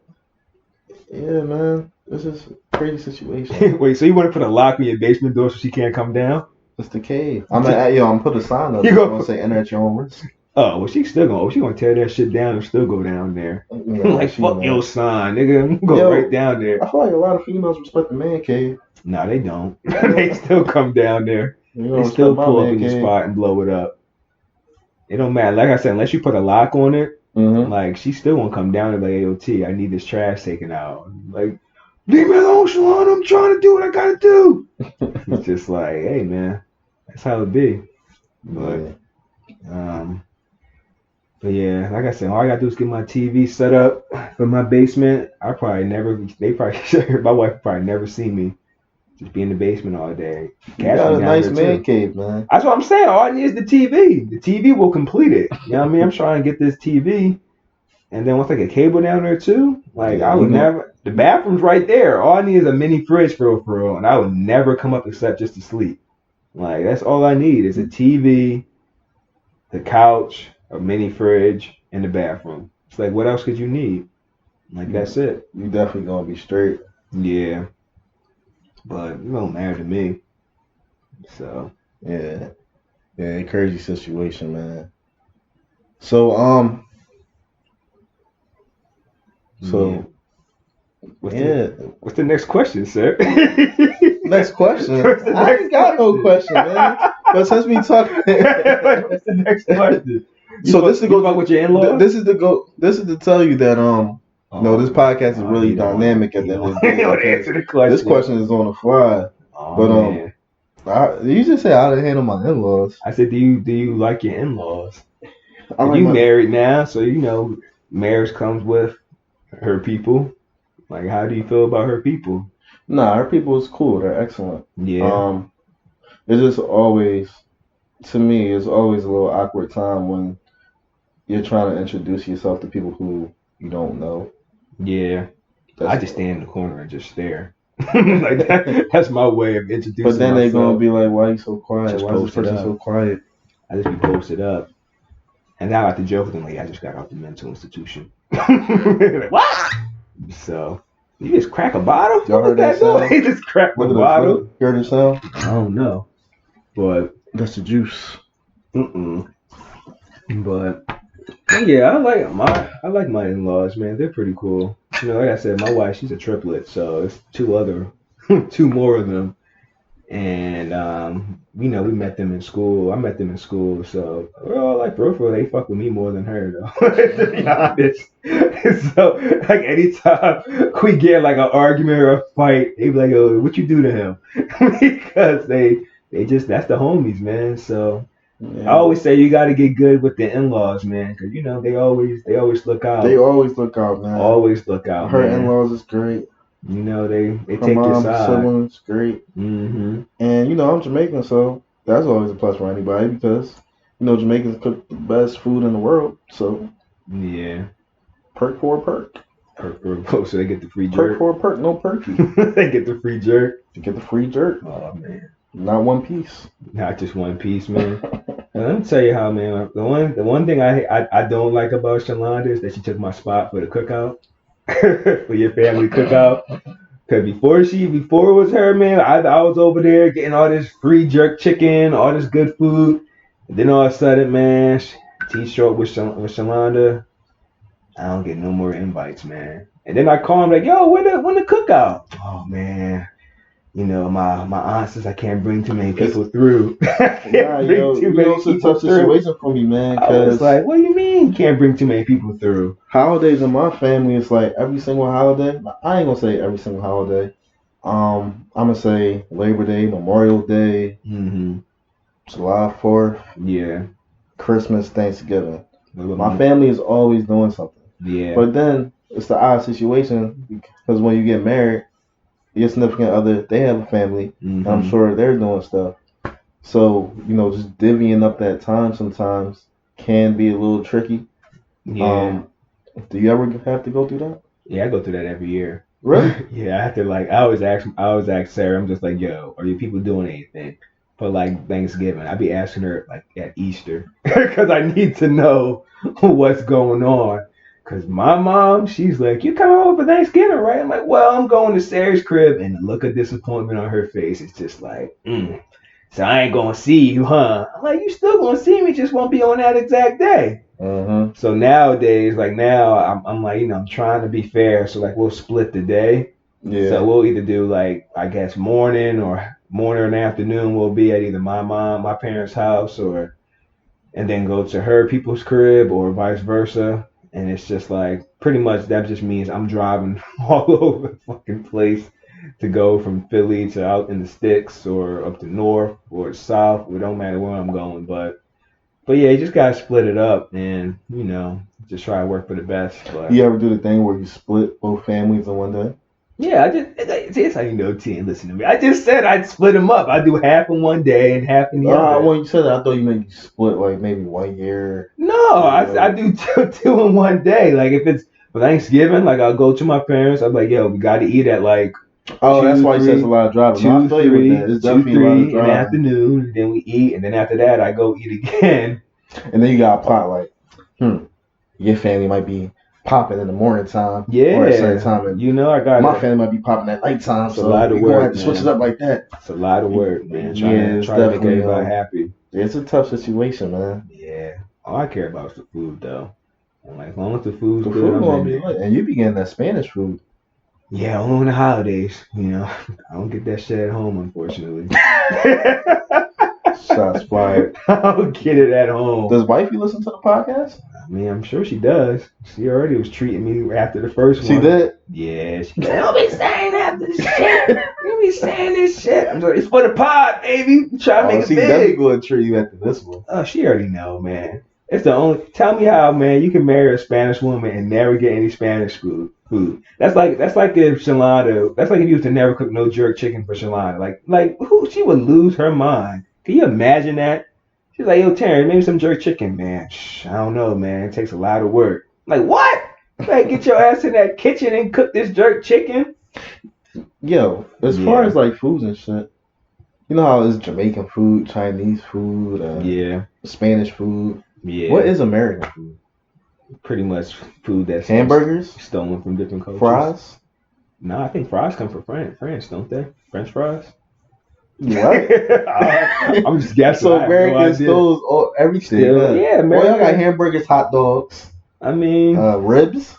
yeah, man, this is a crazy situation. Wait, so you want to put a lock on your basement door so she can't come down? It's the cave. I'm gonna put a sign up. You I'm go- gonna say enter at your own risk. Oh, well, she's still gonna. She gonna tear that shit down and still go down there. Yeah, Like she fuck know. your son, nigga. Go Yo. right down there. I feel like a lot of females respect the man cave. Nah, they don't. They still come down there. You know, They still pull up in the cave. spot and blow it up. It don't matter. Like I said, unless you put a lock on it, Mm-hmm. like she still won't come down and like, AOT, I need this trash taken out. Like, leave me alone, Shalon. I'm trying to do what I gotta do. It's just like, hey man, that's how it be. But but yeah, like I said, all I gotta do is get my TV set up for my basement. My wife would probably never see me just be in the basement all day. You Cats got be a down nice there, man too. cave, man. That's what I'm saying. All I need is the TV. The TV will complete it. You know what I mean? I'm trying to get this TV. And then once I get cable down there too, like Yeah, I would you know. never, the bathroom's right there. All I need is a mini fridge for real. And I would never come up except just to sleep. Like that's all I need is a TV, the couch, a mini fridge, and the bathroom. It's like, what else could you need? Like that's it. You definitely gonna be straight. Yeah. But it don't matter to me. So Yeah. Yeah, crazy situation, man. So yeah. What's yeah. the next question, sir? Next question. What's the I next ain't got no question, man. But since we talking, What's the next question? So this is to you go fuck with your in-laws? This is to tell you that no, this podcast is really you don't dynamic want- at the end of the you don't day. answer the question. This question is on the fly. Oh, But man. you just say how to handle my in-laws. I said, do you like your in-laws? I like You my- married now, so you know marriage comes with her people. Like, how do you feel about her people? Nah, our people is cool. They're excellent. Yeah. It's just always, to me, it's always a little awkward time when you're trying to introduce yourself to people who you don't know. Yeah. I just stand in the corner and just stare. Like that's my way of introducing But then they're myself. gonna be like, "Why you so quiet? Just Why is this post it person up. so quiet?" I just be posted up. And now I have to joke with them like I just got out the mental institution. Like, what? So you just crack a bottle? Y'all What was heard that noise? sound? He just cracked the Look at bottle. this. Hear the sound? I don't know. But That's the juice. But yeah, I like my in-laws, man. They're pretty cool. You know, like I said, my wife, she's a triplet, so it's two more of them. And you know, we met them in school. I met them in school, so we're all like, for real, they fuck with me more than her, though. To be honest. So like anytime we get like an argument or a fight, they be like, "Oh, what you do to him?" Because they just that's the homies, man. So Yeah. I always say you got to get good with the in-laws, man, because you know they always look out. They always look out, man. Always look out. Her man. in-laws is great. You know they Her take your mom's side. siblings great. Mm-hmm. And you know, I'm Jamaican, so that's always a plus for anybody because you know Jamaicans cook the best food in the world. So Yeah. perk for a perk. So they get the free Perk jerk. for a perk, no perky. They get the free jerk. You get the free jerk, Oh man, not one piece. not just one piece, man. And let me tell you how, man. The one thing I don't like about Shalonda is that she took my spot for the cookout, for your family cookout. Cause before it was her, man, I was over there getting all this free jerk chicken, all this good food. And then all of a sudden, man, T-shirt with Shalonda, I don't get no more invites, man. And then I call him like, "Yo, when the cookout?" Oh man, you know my aunt says I can't bring too many people through. Nah, yo, you know, it's a tough situation for me, man. I was Cause like, "What do you mean you can't bring too many people through?" holidays in my family is like every single holiday. I ain't gonna say every single holiday. I'm gonna say Labor Day, Memorial Day, Mm-hmm. July 4th, Yeah. Christmas, Thanksgiving. My My family is always doing something. Yeah. But then it's the odd situation because when you get married, your significant other, they have a family. Mhm. And I'm sure they're doing stuff. So, you know, just divvying up that time sometimes can be a little tricky. Yeah. Do you ever have to go through that? Yeah, I go through that every year. Really? Yeah, I have to I always ask Sarah, I'm just like, "Yo, are you people doing anything for like Thanksgiving?" I be asking her like at Easter because I need to know what's going on. Cause my mom, she's like, "You coming over for Thanksgiving, right?" I'm like, "Well, I'm going to Sarah's crib," and the look of disappointment on her face is just like, "So I ain't gonna see you, huh?" I'm like, "You still gonna see me, just won't be on that exact day." Mm-hmm. So nowadays, like now, I'm like, you know, I'm trying to be fair. So like, we'll split the day. Yeah. So we'll either do like, I guess morning and afternoon. We'll be at either my parents' house, and then go to her people's crib, or vice versa. And it's just like, pretty much that just means I'm driving all over the fucking place to go from Philly to out in the sticks or up to north or south. It don't matter where I'm going, but yeah, you just gotta split it up and, you know, just try to work for the best. But You ever do the thing where you split both families in one day? yeah, it's how you know T and listen to me. I just said I'd split them up. I'd do half in one day and half in the other. When you said that, I thought you meant you split like maybe 1 year. No, I do two in one day. Like if it's for Thanksgiving, like I'll go to my parents. I'm like, "Yo, we gotta eat at like Oh, that's 2, why you said it's a lot of driving. No, I 2, feel you 3, with that. It's 2, definitely 3 a lot of in the driving. afternoon. Then we eat, and then after that, I go eat again. And then you got to plot like, your family might be popping in the morning time. Yeah, Or at a certain time. And you know, I got my family might be popping at nighttime. It's a So lot of you're going to work, have to switch man. it up like that. It's a lot of work, man. Yeah, it's Trying to make definitely, everybody happy. It's a tough situation, man. Yeah. All I care about is the food, though. I'm like, as long as the food's The good, food I'm gonna in be it. lit. And you be getting that Spanish food. Yeah, only on the holidays. You know, I don't get that shit at home, unfortunately. Shots fired. I don't get it at home. Does wifey listen to the podcast? I mean, I'm sure she does. She already was treating me after the first She one. did? Yeah, she don't be saying after this shit. You be saying this shit. I'm sorry, it's for the pod, baby. Try to make it she definitely big. going to treat you after this one. Oh, she already know, man. It's the only. Tell me how, man, you can marry a Spanish woman and never get any Spanish food. That's like if Shalonda. That's like if you was to never cook no jerk chicken for Shalonda. Like who? She would lose her mind. Can you imagine that? She's like, "Yo, Terry, maybe some jerk chicken, man." I don't know, man. It takes a lot of work. Like what? Like, get your ass in that kitchen and cook this jerk chicken. Yo, as Yeah. far as like foods and shit, you know how it's Jamaican food, Chinese food, Yeah, Spanish food. yeah. What is American food? pretty much food that's Hamburgers, stolen from different cultures? fries. No, I think fries come from France, don't they? French fries. What? I'm just guessing. So I have no American idea. stores everything. Still, yeah, Well, y'all got American. hamburgers, hot dogs, I mean, ribs,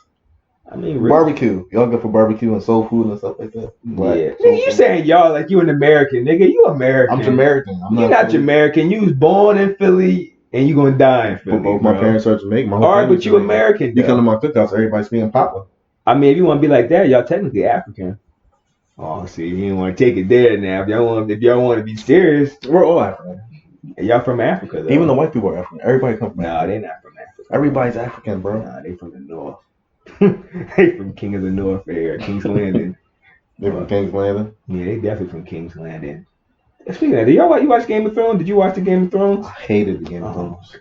ribs. barbecue. Y'all go for barbecue and soul food and stuff like that. Like, Yeah. soul Nigga, you food. saying y'all like you an American, nigga? You American. I'm Jamaican. I'm You're not Jamaican. You was born in Philly and you gonna die in Philly. But both my bro. parents are Jamaican. My whole All right, family's but you Jamaican. American. You though. come to my cookhouse, everybody's speaking Papa. I mean, if you want to be like that, y'all technically African. Oh, see, you didn't want to take it there now. If y'all want to be serious, We're all African. y'all from Africa though. Even the white people are African. Everybody comes from Nah, Africa. they not from Africa. Everybody's African, bro. Nah, they from the north. They from King of the North area, King's Landing. They're from King's Landing. Yeah, they definitely from King's Landing. Speaking of that, you watch Game of Thrones? Did you watch the Game of Thrones? I hated the Game of Oh, Thrones.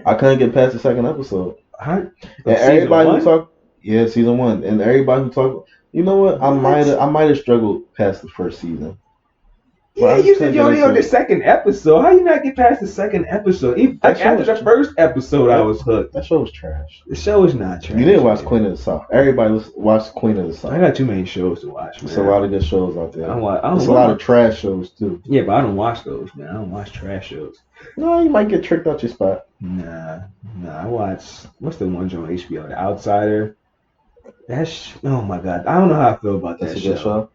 I couldn't get past the second episode. Huh? And Season everybody one? who talk, yeah, season 1, and everybody who talk, you know what? I might have struggled past the first season. But I Yeah, just you couldn't said you get only into on the it. second episode. How you not get past the second episode? Even, That like, show after was the trash. first episode, I was hooked. That show was trash. The show is not trash. You didn't watch man. Queen of the South. Everybody watched Queen of the South. I got too many shows to watch, man. There's a lot of good shows out there. I don't There's a lot of trash shows too. Yeah, but I don't watch those, man. I don't watch trash shows. No, you might get tricked out your spot. Nah. I watch. What's the one on HBO? The Outsider. Oh my god, I don't know how I feel about That's that a good show.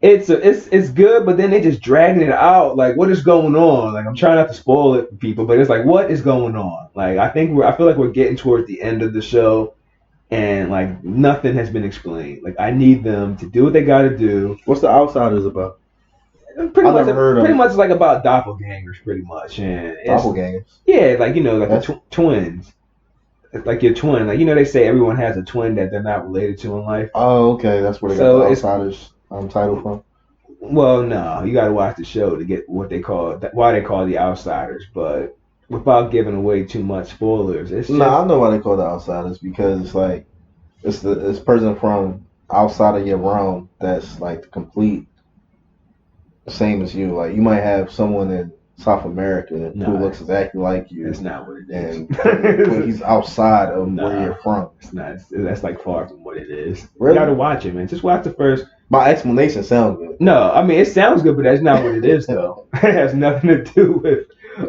It's good, but then they just dragging it out. Like, what is going on? Like, I'm trying not to spoil it for people, but it's like, what is going on? Like, I feel like we're getting towards the end of the show, and like nothing has been explained. Like, I need them to do what they got to do. What's The Outsiders about? Pretty I've never heard of pretty it. much like about doppelgangers, pretty much, and it's, Doppelgangers. yeah, like, you know, like That's- the twins. It's like your twin. Like, you know, they say everyone has a twin that they're not related to in life. Oh, okay. That's where they So got The it's- Outsiders title from. Well, no, you got to watch the show to get what they call why they call the Outsiders. But without giving away too much spoilers, it's just, No, I know why they call The Outsiders because it's like it's this person from outside of your realm that's like the complete same as you. Like you might have someone in South America No, who looks exactly like you, that's not what it is. and but he's outside of Nah. where you're from. It's not. That's like far from what it is. Really? You got to watch it, man. Just watch the first. My explanation sounds good. No, I mean, it sounds good, but that's not what it is, though. It has nothing to do with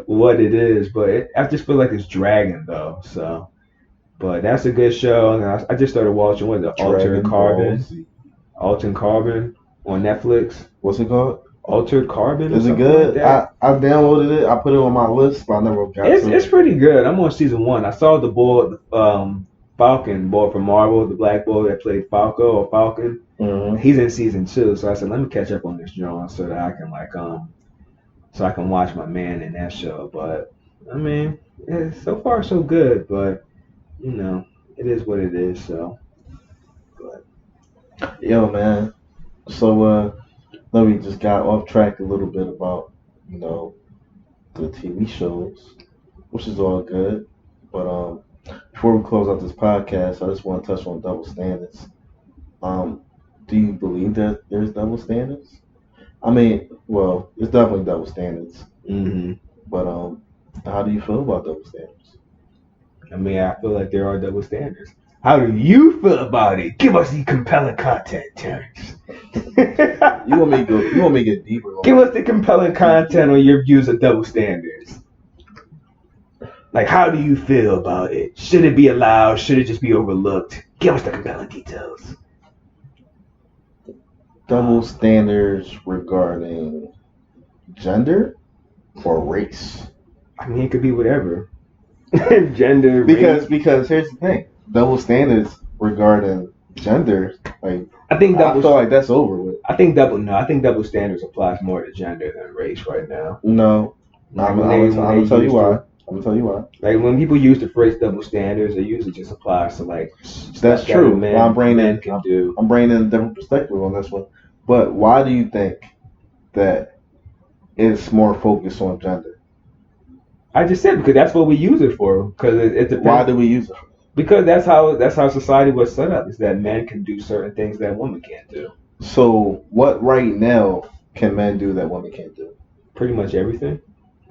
what it is. But I just feel like it's dragging, though. So, but that's a good show. And I just started watching Altered Dragon Carbon. Ball Z. Altered Carbon on Netflix. What's it called? Altered Carbon. or Is it something good? Like that. I downloaded it. I put it on my list, but I never got to It's it. pretty good. I'm on season 1. I saw the boy, Falcon boy from Marvel, the black boy that played Falcon. Mhm. He's in season 2, so I said, let me catch up on this joint so that I can so I can watch my man in that show. But I mean, so far so good. But you know, it is what it is. So, Yo, man. So, then we just got off track a little bit about, you know, the TV shows, which is all good. But before we close out this podcast, I just want to touch on double standards. Do you believe that there's double standards? I mean, well, there's definitely double standards. But how do you feel about double standards? I mean, I feel like there are double standards. How do you feel about it? Give us the compelling content, Terrence. You want me to get deeper? On Give us the compelling content on your views of double standards. Like, how do you feel about it? Should it be allowed? Should it just be overlooked? Give us the compelling details. double standards regarding gender or race? I mean, it could be whatever. Gender, race. Because here's the thing, double standards regarding gender, like I think I feel like that's over with. I think double standards applies more to gender than race right now. No, I'm gonna tell you why. Like, when people use the phrase double standards, it usually just applies to like stuff That's that true. men, Well, I'm bringing men in- can do. I'm bringing in a different perspective on this one. But why do you think that it's more focused on gender? I just said because that's what we use it for. Because it depends. Why do we use it? Because that's how society was set up. Is that men can do certain things that women can't do. So what right now can men do that women can't do? Pretty much everything.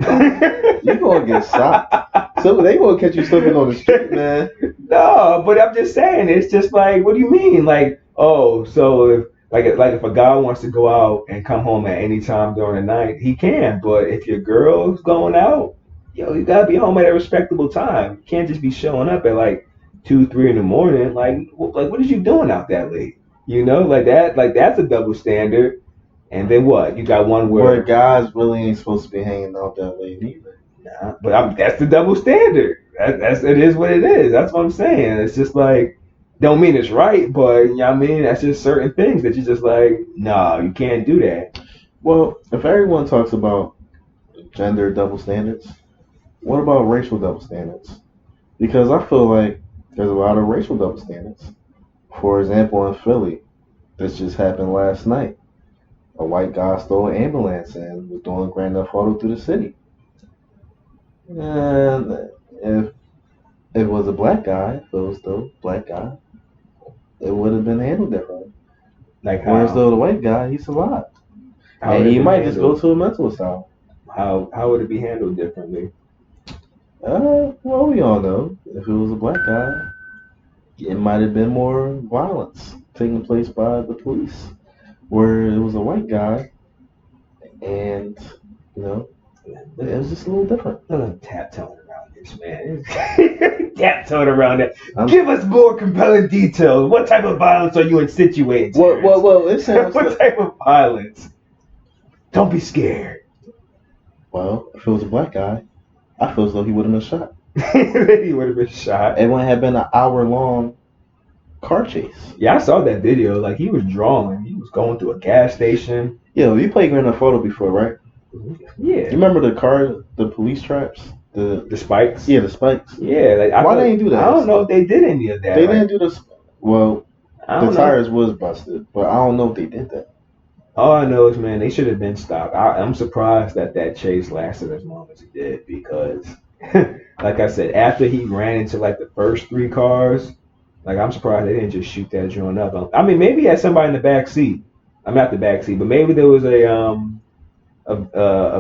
You gonna get shot. So they gonna catch you slipping on the street, man. No, but I'm just saying, it's just like, what do you mean? Like, oh, so if a guy wants to go out and come home at any time during the night, he can. But if your girl's going out, you gotta be home at a respectable time. You can't just be showing up at like 2, 3 in the morning. Like what is you doing out that late? Like that. Like that's a double standard. And then what? You got one Where where guys really ain't supposed to be hanging out that late either. nah, but that's the double standard. It is what it is. That's what I'm saying. It's just like, don't mean it's right, but you know what I mean, that's just certain things that you just like, nah, you can't do that. Well, if everyone talks about gender double standards, what about racial double standards? Because I feel like there's a lot of racial double standards. For example, in Philly, this just happened last night. A white guy stole an ambulance and was doing Grand Theft Auto through the city. And if it was a black guy, if it was the black guy, it would have been handled differently. Like Whereas how, though the white guy, he survived. how And would it he be might just go handled? to a mental asylum. How would it be handled differently? Well, we all know if it was a black guy, it might have been more violence taking place by the police. Where it was a white guy, and it was just a little different. Taptoeing around this, man. Taptoeing around that. I'm- Give us more compelling details. What type of violence are you insinuating? Terrence? Well, it sounds What like, type of violence? Don't be scared. well, if it was a black guy, I feel as though he would have been shot. He would have been shot. It wouldn't have been an hour-long car chase. Yeah, I saw that video. Like, he was drawing. He was going through a gas station. Yo, you played Grand Theft Auto before, right? Yeah. You remember the police traps? The spikes? The spikes. Yeah. Like, Why they ain't do that? I don't know if they did any of that. They Like, didn't do this. Well, I the don't know. tires was busted, but I don't know if they did that. All I know is, man, they should have been stopped. I'm surprised that chase lasted as long as it did because, like I said, after he ran into like the first 3 cars, like I'm surprised they didn't just shoot that joint up. I mean, maybe he had somebody in the back seat. I'm not the back seat, but maybe there was a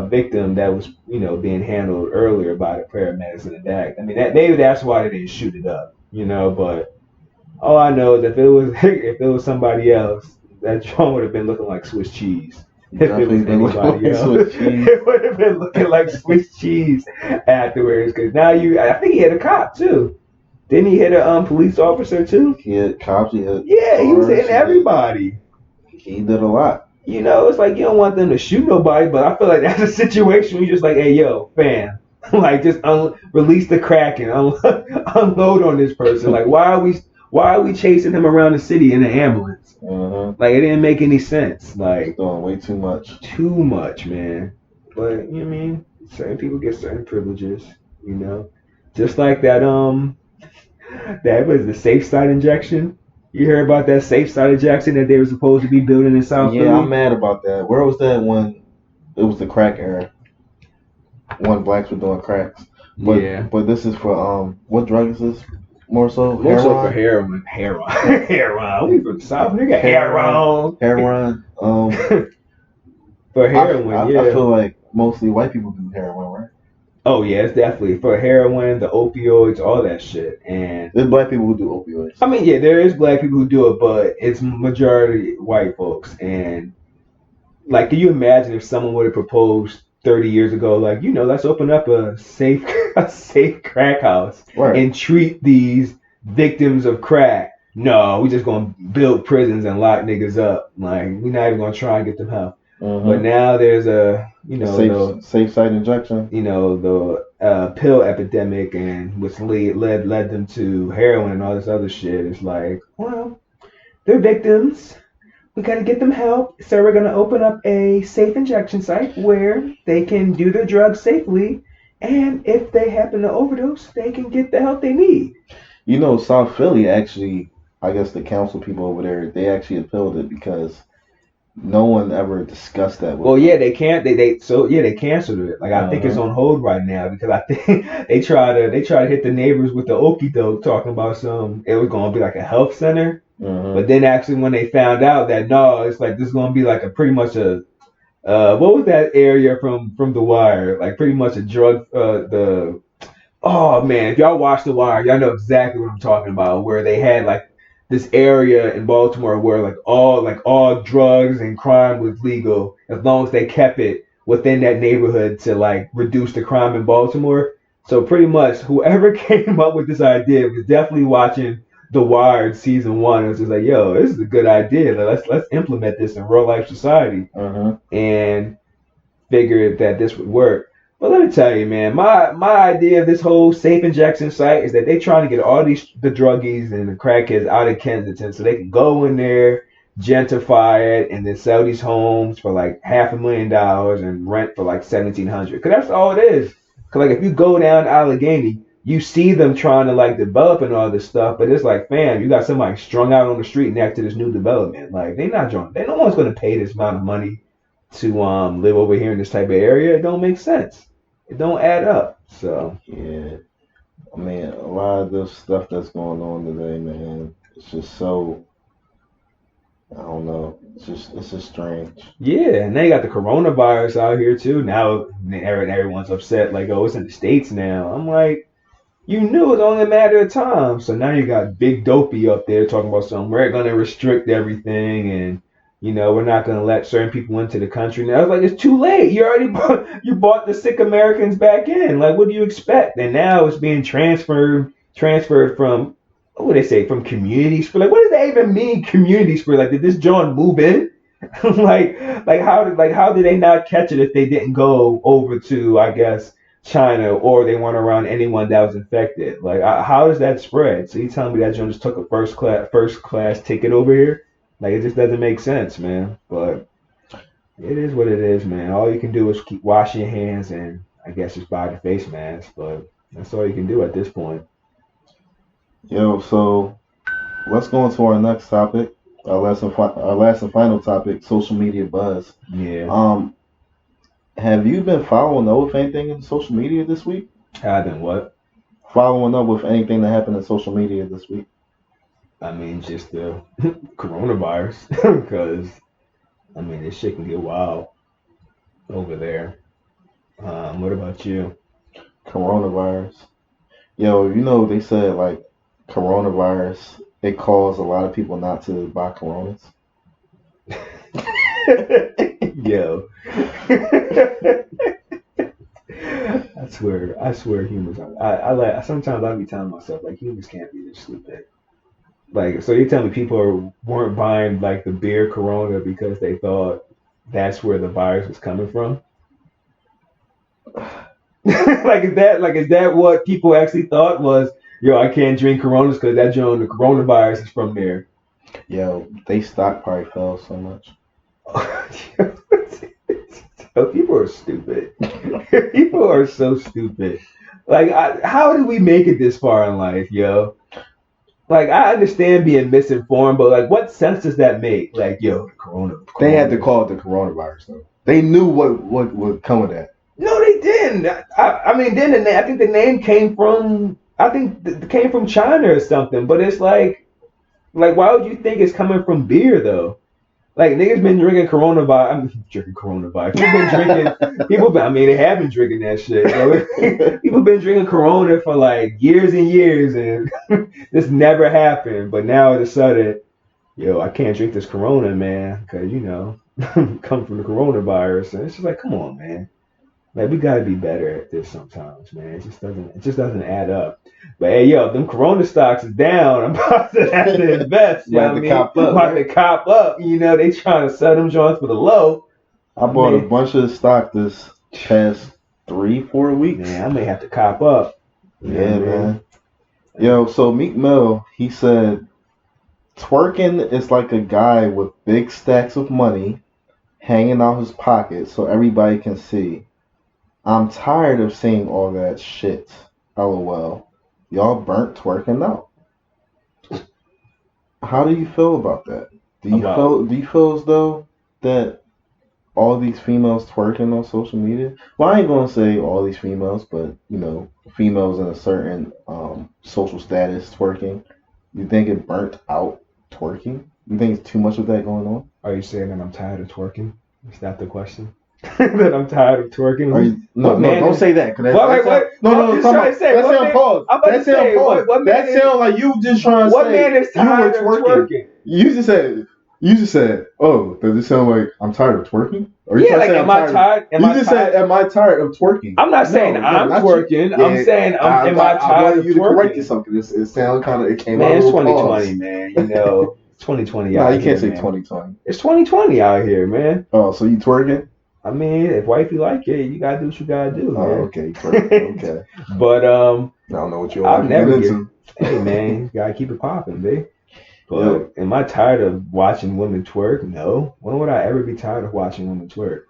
victim that was being handled earlier by the paramedics in the back. I mean, maybe that's why they didn't shoot it up, But all I know is if it was somebody else, that joint would have been looking like Swiss cheese. If it was Definitely been looking anybody like else, Swiss cheese. it would have been looking like Swiss cheese afterwards. Because now I think he hit a cop too. Didn't he hit a police officer too? He hit cops. He hit Yeah, he was cars, hitting everybody. He did a lot. It's like you don't want them to shoot nobody, but I feel like that's a situation where you're just like, hey, yo, fam, like just release the Kraken, unload on this person. Like, why are we chasing him around the city in an ambulance? Like, it didn't make any sense. Like, Doing way too much. too much, man. But you know what I mean, certain people get certain privileges, Just like that that was the safe side injection. You hear about that safe side injection that they were supposed to be building in South Philly? Yeah, I'm mad about that. Where was that when it was the crack era? When blacks were doing cracks. But, Yeah. But this is for what drug is this? More so More so for heroin. heroin. We from the South, nigga. Heroin. Heroin. For heroin, I yeah. feel like mostly white people do heroin, right? Oh yeah, it's definitely for heroin, the opioids, all that shit. And There's black people who do opioids. I mean, yeah, there is black people who do it, but it's majority white folks. And like, can you imagine if someone would have proposed 30 years ago, like, let's open up a safe crack house Right. and treat these victims of crack? No, we just gonna build prisons and lock niggas up. Like, we're not even gonna try and get them help. But now there's a safe site injection. the pill epidemic, and which led them to heroin and all this other shit. It's like, well, they're victims. We gotta get them help. So we're gonna open up a safe injection site where they can do their drugs safely, and if they happen to overdose, they can get the help they need. South Philly actually, I guess the council people over there, they actually appealed it because no one ever discussed that. Well, yeah, they can't. They canceled it. Like I think it's on hold right now because I think they try to hit the neighbors with the okie doke talking about it was gonna be like a health center. But then actually when they found out that no, it's like this is gonna be like a pretty much a what was that area from The Wire? Like pretty much a drug the oh man, if y'all watch The Wire, y'all know exactly what I'm talking about. Where they had like this area in Baltimore where all drugs and crime was legal as long as they kept it within that neighborhood to like reduce the crime in Baltimore. So pretty much whoever came up with this idea was definitely watching The Wire season 1. It was just like, yo, this is a good idea. Like, let's implement this in real life society, and figured that this would work. But let me tell you, man, my idea of this whole Safe Injection site is that they trying to get all the druggies and the crackheads out of Kensington so they can go in there, gentrify it, and then sell these homes for like $500,000 and rent for like $1,700. Because that's all it is. Because like if you go down Allegheny, you see them trying to like develop and all this stuff, but it's like, fam, you got somebody strung out on the street next to this new development. Like they not drunk. No one's going to pay this amount of money to live over here in this type of area. It don't make sense. It don't add up. So yeah, I mean, a lot of this stuff that's going on today, man, it's just so, I don't know. It's just strange. yeah, and they got the coronavirus out here too. Now everyone's upset. Like, oh, it's in the States now. I'm like, you knew it was only a matter of time. So now you got Big Dopey up there talking about something. We're going to restrict everything, and we're not going to let certain people into the country. Now I was like, it's too late. You already bought the sick Americans back in. Like, what do you expect? And now it's being transferred from, what would they say, from community spread? Like, what does that even mean, community spread? Like, did this John move in? like how did they not catch it if they didn't go over to, I guess, China, or they weren't around anyone that was infected? Like, how does that spread? So you telling me that John just took a first class ticket over here? Like, it just doesn't make sense, man. But it is what it is, man. All you can do is keep washing your hands and I guess just buy the face mask. But that's all you can do at this point. Yo, so let's go on to our next topic. Our last and final topic: social media buzz. Yeah. Have you been following up with anything in social media this week? Have been what? Following up with anything that happened in social media this week? I mean, just the coronavirus, because I mean, this shit can get wild over there. What about you? Coronavirus. Yo, they said like coronavirus, it caused a lot of people not to buy Coronas. Yo. I swear humans are, I like, sometimes I be telling myself like humans can't be this stupid. Like, so you tell me people weren't buying like the beer Corona because they thought that's where the virus was coming from? is that what people actually thought was, yo, I can't drink Coronas because that joint, the coronavirus is from there? Yo, they stock probably fell so much. Yo, people are stupid. People are so stupid. Like, how did we make it this far in life, yo? Like, I understand being misinformed, but like, what sense does that make? Like, yo, corona. They had to call it the coronavirus, though. They knew what would come with that. No, they didn't. I mean, then I think the name came from, came from China or something. But it's like, why would you think it's coming from beer though? Like, niggas been drinking coronavirus. I'm drinking coronavirus. They have been drinking that shit. So people been drinking Corona for like years and years, and this never happened. But now all of a sudden, yo, I can't drink this Corona, man, because come from the coronavirus, and it's just like, come on, man. Like, we gotta be better at this sometimes, man. It just doesn't add up. But hey, yo, them Corona stocks is down. I'm about to have to invest. About to cop up. They trying to sell them joints for the low. I bought a bunch of stock this past 3-4 weeks. Man, I may have to cop up. Yeah, man. Yo, so Meek Mill, he said, twerking is like a guy with big stacks of money hanging out his pocket so everybody can see. I'm tired of seeing all that shit. LOL. Y'all burnt twerking out. How do you feel about that? Do you feel as though that all these females twerking on social media? Well, I ain't gonna say all these females, but females in a certain social status twerking. You think it burnt out twerking? You think it's too much of that going on? Are you saying that I'm tired of twerking? Is that the question? That I'm tired of twerking? No, don't say that. What? I'm just trying to say. That sound pause. That sound pause. That sound like you just trying to say. What man is tired of twerking? You just said, oh, does it sound like I'm tired of twerking? Or you yeah, like, am I tired? Said, am I tired of twerking? I'm not saying I'm twerking. I'm saying, am I tired of twerking? You to correct yourself, because it sounded kind of, it came out of it's 2020, man. 2020 Nah, you can't say 2020. It's 2020 out here, man. Oh, so you twerking? I mean, if wifey like it, you gotta do what you gotta do, man. Oh, okay. Okay. But I don't know what you're into. Hey, man, you gotta keep it popping, babe. But am I tired of watching women twerk? No. When would I ever be tired of watching women twerk?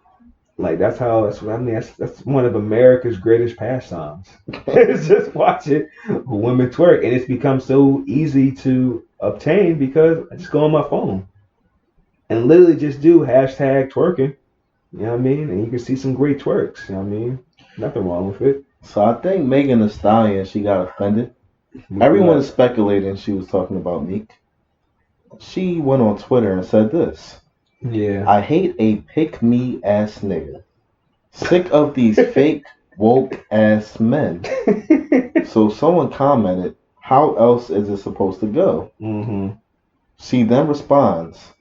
Like, that's what I mean. That's one of America's greatest pastimes. It's just watching women twerk, and it's become so easy to obtain because I just go on my phone and literally just do hashtag twerking. You know what I mean? And you can see some great twerks. You know what I mean? Nothing wrong with it. So I think Megan Thee Stallion, she got offended. Everyone's speculating she was talking about Meek. She went on Twitter and said this. Yeah. I hate a pick-me ass nigga. Sick of these fake woke ass men. So someone commented, how else is it supposed to go? Mm-hmm. She then responds,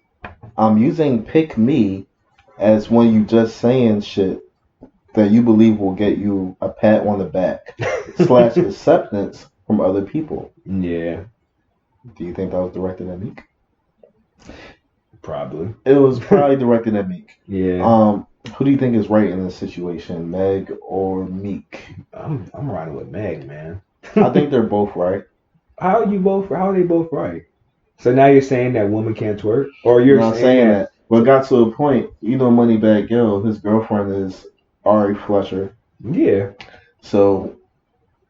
I'm using pick me as when you just saying shit that you believe will get you a pat on the back / acceptance from other people. Yeah. Do you think that was directed at Meek? Probably. It was probably directed at Meek. Yeah. Who do you think is right in this situation, Meg or Meek? I'm riding with Meg, man. I think they're both right. How are they both right? So now you're saying that women can't twerk? Or you're saying that. Well, it got to a point, Moneybagg Yo, his girlfriend is Ari Fletcher. Yeah. So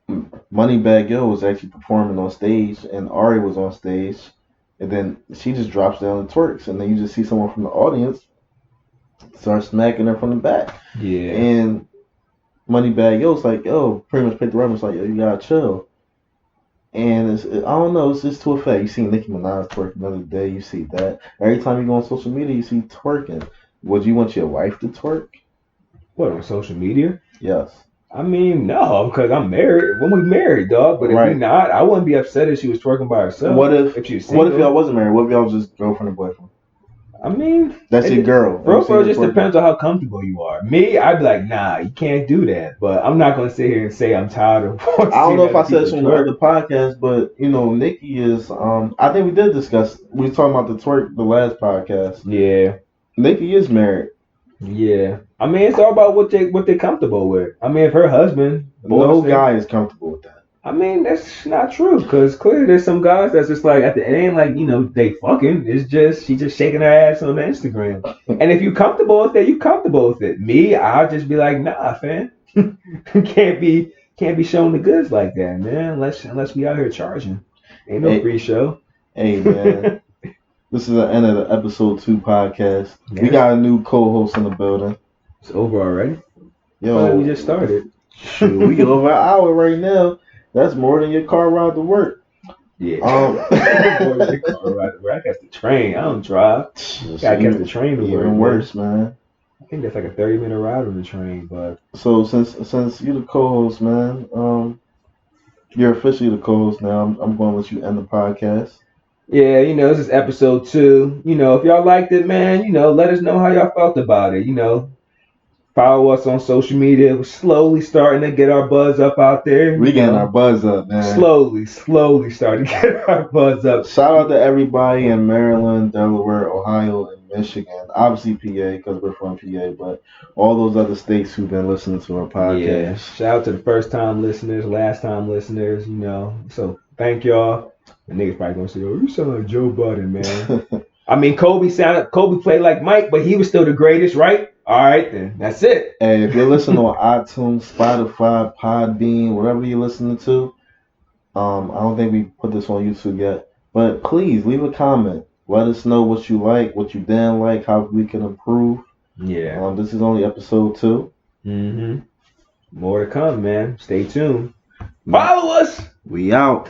Moneybagg Yo was actually performing on stage, and Ari was on stage, and then she just drops down and twerks, and then you just see someone from the audience start smacking her from the back. Yeah. And Moneybagg Yo's like, yo, pretty much picked the reference like, yo, you gotta chill. And I don't know, it's just to effect. You see Nicki Minaj twerking the other day, you see that. Every time you go on social media, you see twerking. Would you want your wife to twerk? What, on social media? Yes. I mean, no, because I'm married. When we married, dog. But if we're not, I wouldn't be upset if she was twerking by herself. What if she was single? What if y'all wasn't married? What if y'all was just girlfriend and boyfriend? I mean, that's your girl. Bro, it just depends on how comfortable you are. Me, I'd be like, nah, you can't do that. But I'm not gonna sit here and say I'm tired of. I don't know if I said this on the other podcast, but Nikki is. I think we did discuss. We were talking about the twerk the last podcast. Yeah, Nikki is married. Yeah, I mean, it's all about what they're comfortable with. I mean, if her husband, no guy is comfortable with that. I mean, that's not true, because clearly there's some guys that's just like, at the end, like, they fucking. It's just, she just shaking her ass on the Instagram. And if you comfortable with it, you comfortable with it. Me, I'll just be like, nah, fam. can't be showing the goods like that, man, unless we out here charging. Ain't no free show. Hey, man. This is the end of the episode 2 podcast. Yeah. We got a new co-host in the building. It's over already? Yo, we just started. Shoot, we over an hour right now. That's more than your car ride to work. Yeah. I got the train. I don't drive. I catch the train to work. Even worse, man. I think that's like a 30-minute ride on the train, but. So since you're the co-host, man, you're officially the co-host now. I'm going to let you end the podcast. Yeah, this is episode 2. If y'all liked it, man, let us know how y'all felt about it. Follow us on social media. We're slowly starting to get our buzz up out there. We getting our buzz up, man. Slowly starting to get our buzz up. Shout out to everybody in Maryland, Delaware, Ohio, and Michigan. Obviously PA, because we're from PA, but all those other states who've been listening to our podcast. Yeah. Shout out to the first-time listeners, last-time listeners, So thank y'all. The niggas probably gonna say, oh, you sound like Joe Budden, man. I mean, Kobe played like Mike, but he was still the greatest, right? All right, then. That's it. Hey, if you're listening on iTunes, Spotify, Podbean, whatever you're listening to, I don't think we put this on YouTube yet, but please leave a comment. Let us know what you like, what you didn't like, how we can improve. Yeah. This is only episode 2. More to come, man. Stay tuned. Follow us. We out.